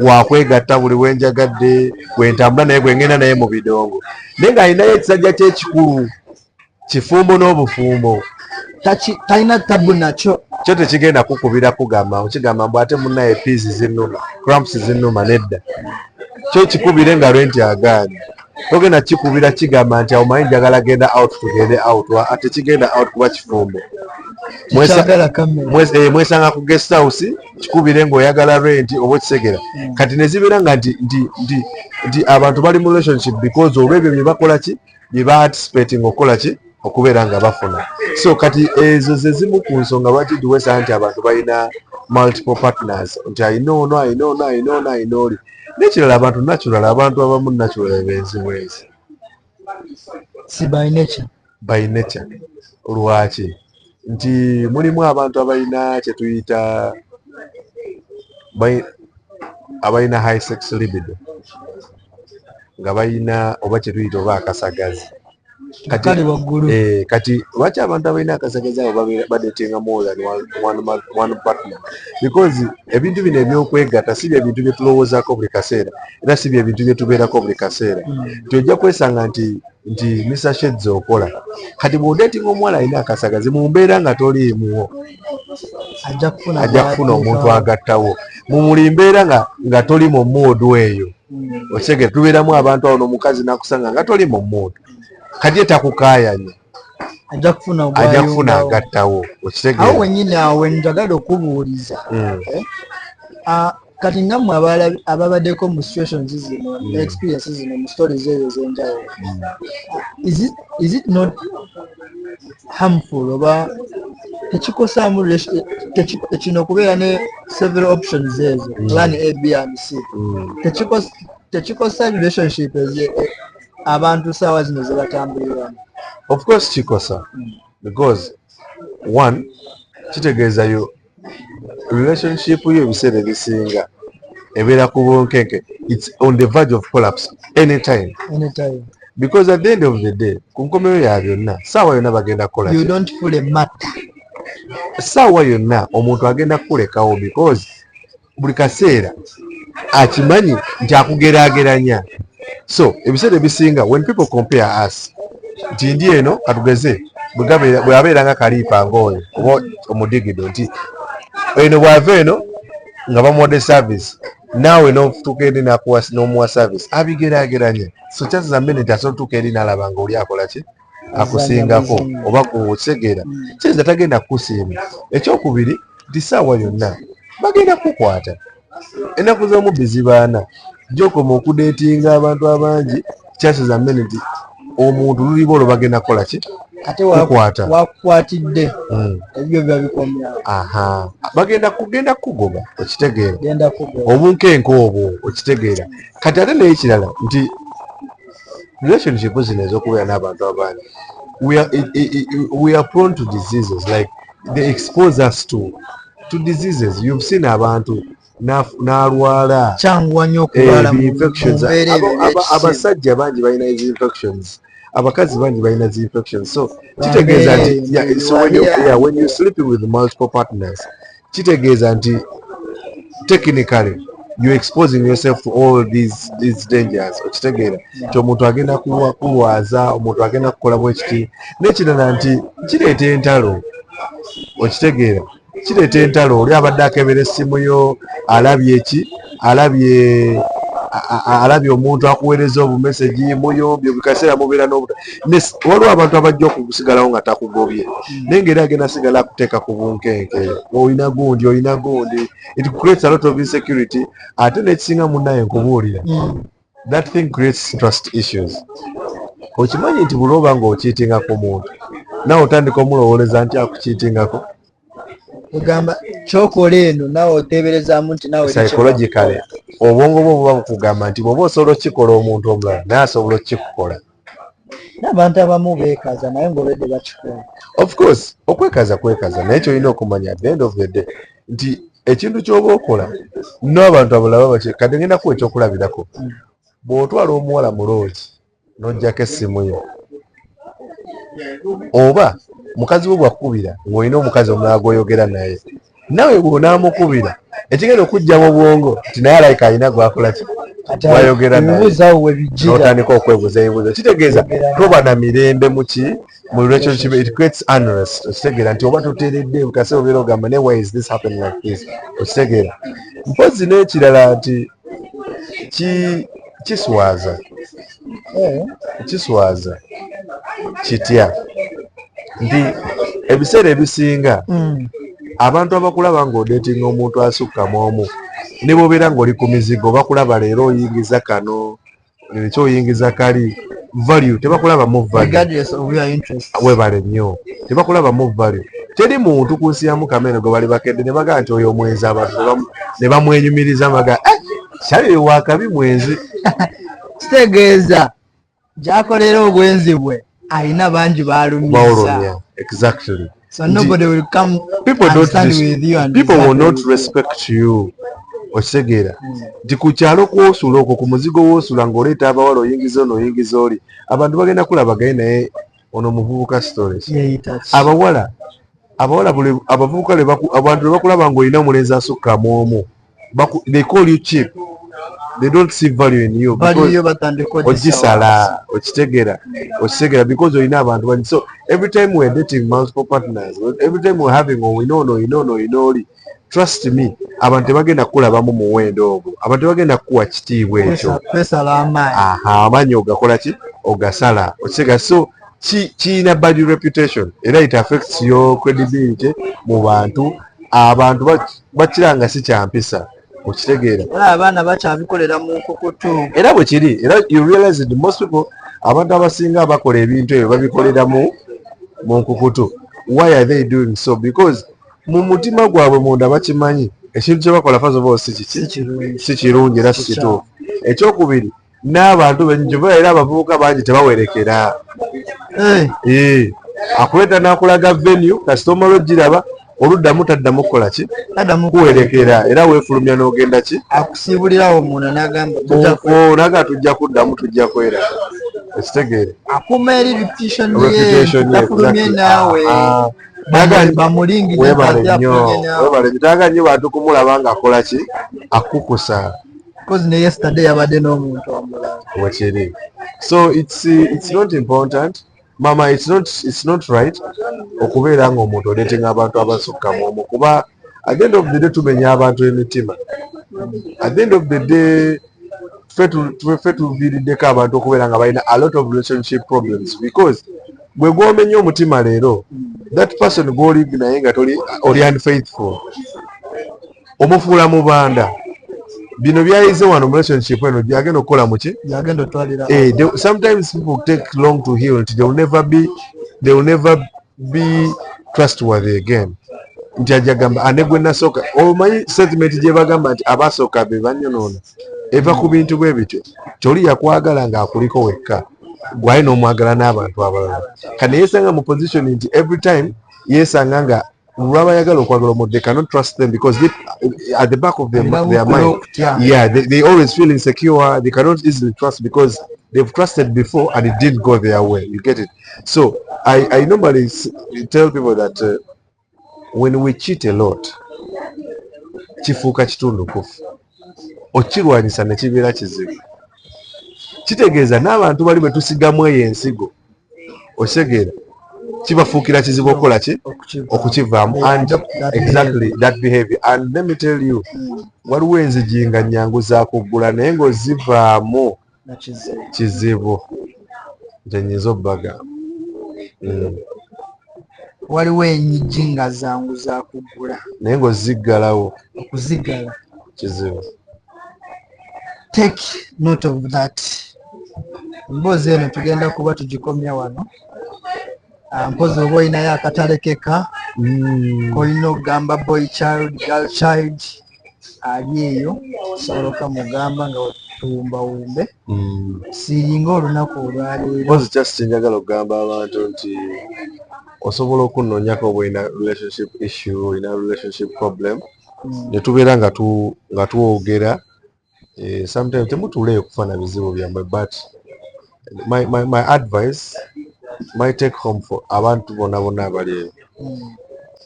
Speaker 1: wakwegatta buli wenjagadde gwentambula naye gwengenda naye mu bidongo naye nga alinayo ekisajja kyekikulu kifumbo n'obufumbo
Speaker 2: talina tabu nakyo
Speaker 1: kyo tekigenda kukubira kugamba okigamba mbu ate munaye piisi zinuma cramps zinuma nedda kyo kikubire nga lwenti agaanye togenda kikubira kigamba nti awo manyi njagala genda out tugende out ate kigenda out kuba kifumbo mwesanga ku guest house kikubire ng'oyagala renti oba okisegera kati nezibeera nga nti abantu bali mu relationship because olw'ebyo bye bakola ki bye ba anticipating okukola ki okubeera nga bafuna so kati ezo ze zimu ku nsonga lwaki tuwesa nti abantu balina multiple partners nti ayina ono oli n'ekirala abantu natural abantu abamu natural benzibwezi
Speaker 2: si by nature
Speaker 1: lwaki nti mulimu abantu abalina kyetuyita abalina high sex libido nga balina oba kyetuyita oba akasagazi kati lwaki abantu abalina akasagazi abo badetinga more than one partner because ebintu bino ebyokwegatta si byebintu byetulowoozaako buli kaseera era si byebintu byetubeerako buli kaseera tyojja kwesanga nti Mr. Sheds okola kati bw'odetinga omuwala alina akasagazi mu mbeera nga toliimuwo ajja kufuna omuntu agattawo mumuli mbeera nga toli mu moodu eyo okitegeera tubeeramu abantu awo n'omukazi nakusanga nga toli mu moodu kati etakukayanya
Speaker 2: ajja kufuna
Speaker 1: agattawo okitegeera
Speaker 2: awo wenyini awo njagala okubuuliza kati nammwe ababaddeko mu situations zino experiences zino mu stories ezo ez'enjawulo is it not harmful oba tekikosaamu kino okubeera ne several options ezo plan A, B and C tekikosa relationship abantu saawa zino zebatambuliramu
Speaker 1: of course kikosa because one kitegeeza yo relationship yo ebiseera ebisinga ebeera ku bunkenke it's on the verge of collapse anytime because at the end of the day ku nkomeyo ya byonna saawa yonna bagenda kukola saawa yonna omuntu agenda kukulekawo because buli kaseera akimanyi nti akugeraageranya so ebiseera ebisinga when people compare us nti ndi eno katugeze bwe abeera nga kaliipa ng'oyo oba omudigido nti eno bw'ava eno nga bamuwadde service naawe n'otuuka eri n'omuwa service abigeraageranya so chances are many nti asobola otuuka eri n'alaba nga oli akola ki akusingako oba kusegeera kyeza tagenda kukusiima ekyokubiri nti saawa yonna bagenda kukwata ennaku z'omu bizibaana gyokoma okudeetinga abantu abangi chances are many nti omuntu luliba olwo bagenda kukola ki kukwata
Speaker 2: wakwatidde ebyo biba bikomyawo
Speaker 1: kugenda kugoba okitegeera obunkenke obwo okitegeera kati ate naye ekirala nti relationship zino ez'okubeera n'abantu abangi we are prone to diseases like they expose us to diseases. You've seen abantu n'alwala
Speaker 2: kyanguwa nnyo okulwala
Speaker 1: infections abasajja bangi balina infections abakazi bangi balina infections so kitegeeza nti so when you sleeping with multiple partners kitegeeza nti technically you're exposing yourself to all these dangers okitegeera nti omuntu agenda kulwaza omuntu agenda kukola bwekiti n'ekirala nti kireeta entalo okitegeera kireeta entalo oli abadde akebera essimu yo alabye omuntu akuweereza obumesegi muyobye bikaseera mubeera waliwo abantu abajja okusigalawo nga takugobye naye ngeri agenda sigala akuteeka ku bunkenke olina gundi it creates a lot of insecurity ate nekisinga munnaye nkubuulira that thing creates trust issues okimanyi nti buli oba nga okiitingako muntu nawe otandika omulowoleza nti akukiitingako.
Speaker 2: Ogamba kyokola eno naawe oteeberezaamu nti naawe
Speaker 1: psychologically obwongo bwo buba bukugamba nti bw'oba osobola okukikola omuntu omulala naye asobola okukikukola.
Speaker 2: n'abantu abamu beekaza naye ng'obedde bakikola.
Speaker 1: Of course okwekaza naye kyolina okumanya at the end of the day nti ekintu ky'oba okola n'abantu abalala baki kati ngenda kuwa ekyokulabirako. Bw'otwala omuwala mu loogi n'oggyako essimu yo oba mukazi we bwakukubira ng'olina omukazi omulala gw'oyogera naye nawe bw'onaamukubira ekigenda okujja mu bwongo nti naye alayika alina gwakola ki gwayogera naye n'otandika okwebuuza ebibuuzo. Kitegeeza toba na mirembe mu relationship. It creates unrest. Okitegeera nti oba toteeredde bukase obeera ogamba ne why is this happening like this. Okitegeera mpozi n'ekirala nti kiswaza kitya nti ebiseera ebisinga abantu abakulaba ng'odeetinga omuntu asukkamu omu ne bw'obeera ng'oli ku mizigo bakulaba leero oyingiza kano ekyoyingiza kali value tebakulabamu value webale nnyo tebakulabamu value. Teri muntu ku nsi ya Mukama eno gwe bali bakedde ne bagamba nti oyo mwenzi abantu ne bamwenyumiriza maga kyali wakabi mwenzi.
Speaker 2: Kitegeeza gy'akolera obwenzi bwe alina bangi baalumiriza.
Speaker 1: Exactly.
Speaker 2: So nobody will come
Speaker 1: and
Speaker 2: stand with you and
Speaker 1: people will not respect you. Okitegeera nti ku kyalo kw'osula okwo ku muzigo w'osula ng'oleeta abawala oyingiza ono oyingiza oli abantu bagenda kulaba gaye naye ono muvubuka stories. Abawala abavubuka abantu le bakulaba ng'olina omulenzi asukkamu omu they call you cheap. They don't see value in you because ogisala. Okitegeera because olina abantu bangi. So every time we're dating multiple partners, every time we're having oli, trust me, abantu tebagenda kulabamu muwendo ogwo. Abantu tebagenda kuwa kitiibwa ekyo. Amaanyi ogakola ki ogasala. Okitegeera so kiyina bad reputation era it affects your credibility mu bantu. Abantu bakiranga si kyampisa. Okitegeera
Speaker 2: abaana bakyabikolera mu nkukutu
Speaker 1: era bwe kiri era you realize that most people abantu abasinga abakola ebintu ebyo babikolera mu nkukutu. Why are they doing so? Because mu mutima gwabwe munda bakimanyi ekintu kye bakola fazo bo si kirungi era si kituufu. Ekyokubiri n'abantu benjuba era abavubuka bangi tebawerekera. Akuleeta n'akulaga venue kasita omala ogiraba oluddamu taddamu kukola ki kuwerekera era weefulumya n'ogenda ki
Speaker 2: akusiibulirawo omuntu
Speaker 1: naga tujja kuddamu tujja kweraga. Ekitegeere
Speaker 2: akuuma eri reputation ye naawe
Speaker 1: webale nitaga nnyo bantu kumulaba ng'akola ki akukusa
Speaker 2: because ne yesterday yabadde n'omuntu omulala
Speaker 1: wekiri. So it's not important mama, it's not right okubeera ng'omuntu odeetinga abantu abasukkamu omu kuba at the end of the day tumenya abantu emitima. At the end of the day ffe tuviiriddeko abantu okubeera nga balina a lot of relationship problems because bwe gw'omenya omutima leero that person gw'oli naye nga oli unfaithful omufuula mubanda. Bino byayize wano mu relationship eno gyagenda okukola muki
Speaker 2: yagenda otwalira.
Speaker 1: Sometimes people take long to heal until they will never be trustworthy again. Nti ajagamba ane gwe nasooka omanyi sentiment gye bagamba nti abasooka be banyonoona eva ku bintu bwe bityo kyoli yakwagala ng'akuliko wekka gwali n'omwagala n'abantu abalala kane yeesanga mu position nti every time yeesanga nga lwaba yagala okwagala omuntu they cannot trust them because at the back of their mind they always feel insecure. They cannot easily trust because they've trusted before and it didn't go their way. You get it? So I normally tell people that when we cheat a lot kifuuka kitundu kufu okirwanyisa ne kibeera kizibu. Kitegeeza n'abantu bali bwe tusigamu eyo ensigo osegeera kibafuukira kizibu okukola ki okukivaamu and exactly that behavior. And let me tell you waliwo enzigi nga nnyangu za kuggula naye ng'ozivaamu kizibu nze nnyinza obbagamba.
Speaker 2: Waliwo enyigi nga zangu za kuggula
Speaker 1: naye ng'oziggalawo
Speaker 2: okuziggala
Speaker 1: kizibu.
Speaker 2: Take note of that. Emboozi eno tugenda kuba tugikomya wano mpozi oba olinayo akatale keka kolina okugamba boy child girl child ali eyo osobola okamugamba nga tuwumbawumbe siringa olunaku olwaleero.
Speaker 1: Mpozi just njagala okugamba abantu nti osobola okunoonyako bwolina relationship issue, olina relationship problem ne tubeera nga twogera sometimes temutuuleyo kufuna bizibu byammwe, but my advice, my take home for abantu bonna abali eyo,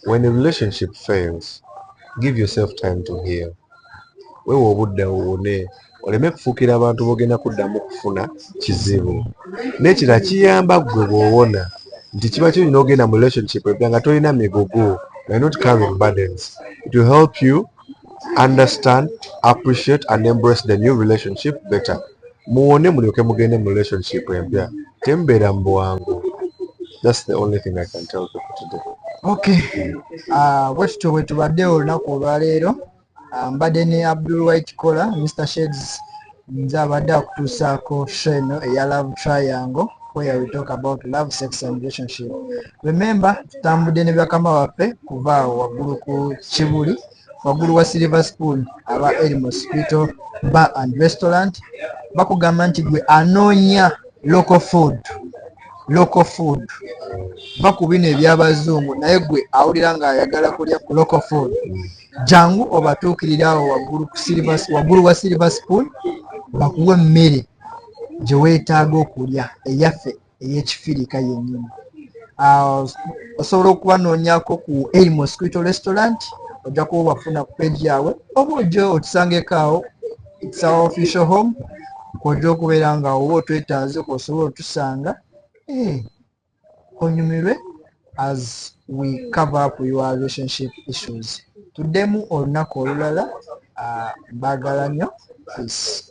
Speaker 1: when a relationship fails, give yourself time to heal. Weewa obudde owone oleme kufuukira abantu b'ogenda kuddamu kufuna kizibu. N'ekirala kiyamba ggwe bw'owona nti kiba kirina ogenda mu relationship epya nga tolina migogo, you're not carrying burdens. It will help you understand, appreciate and embrace the new relationship better. Muwone mulyoke mugende mu relationship empya, temubeera mu bwangu. That's the only thing I can tell people today.
Speaker 2: Okay. Bwekityo bwe tubadde olunaku olwaleero, mbadde ne Abdul Whitecollar, Mr. Shades, nze abadde akutuusaako show eno eya Love Triangle where we talk about love, sex and relationship. Remember, tutambudde ne bakama waffe kuva awo waggulu ku Kibuli, waggulu wa Silver Spoon aba El Mosquito Bar and Restaurant. Bakugamba nti gwe anoonya local food bakubina ebyabazungu naye gwe awulira ng'ayagala kulya ku local food, jangu obatuukirira awo waggulu wa Silver Spoon bakuwe emmere gye weetaaga okulya eyaffe ey'ekifirika yennyini. Osobola okubanoonyako ku El Mosquito Restaurant, ojja kuba obafuna ku page yaabwe, oba ojja otusangeko awo, it's our official home, kwojja okubeera nga oba otwetaaze osobola otusanga onyumirwe as we cover up your relationship issues. Tuddemu olunaku olulala, mbaagala nnyo. Peace.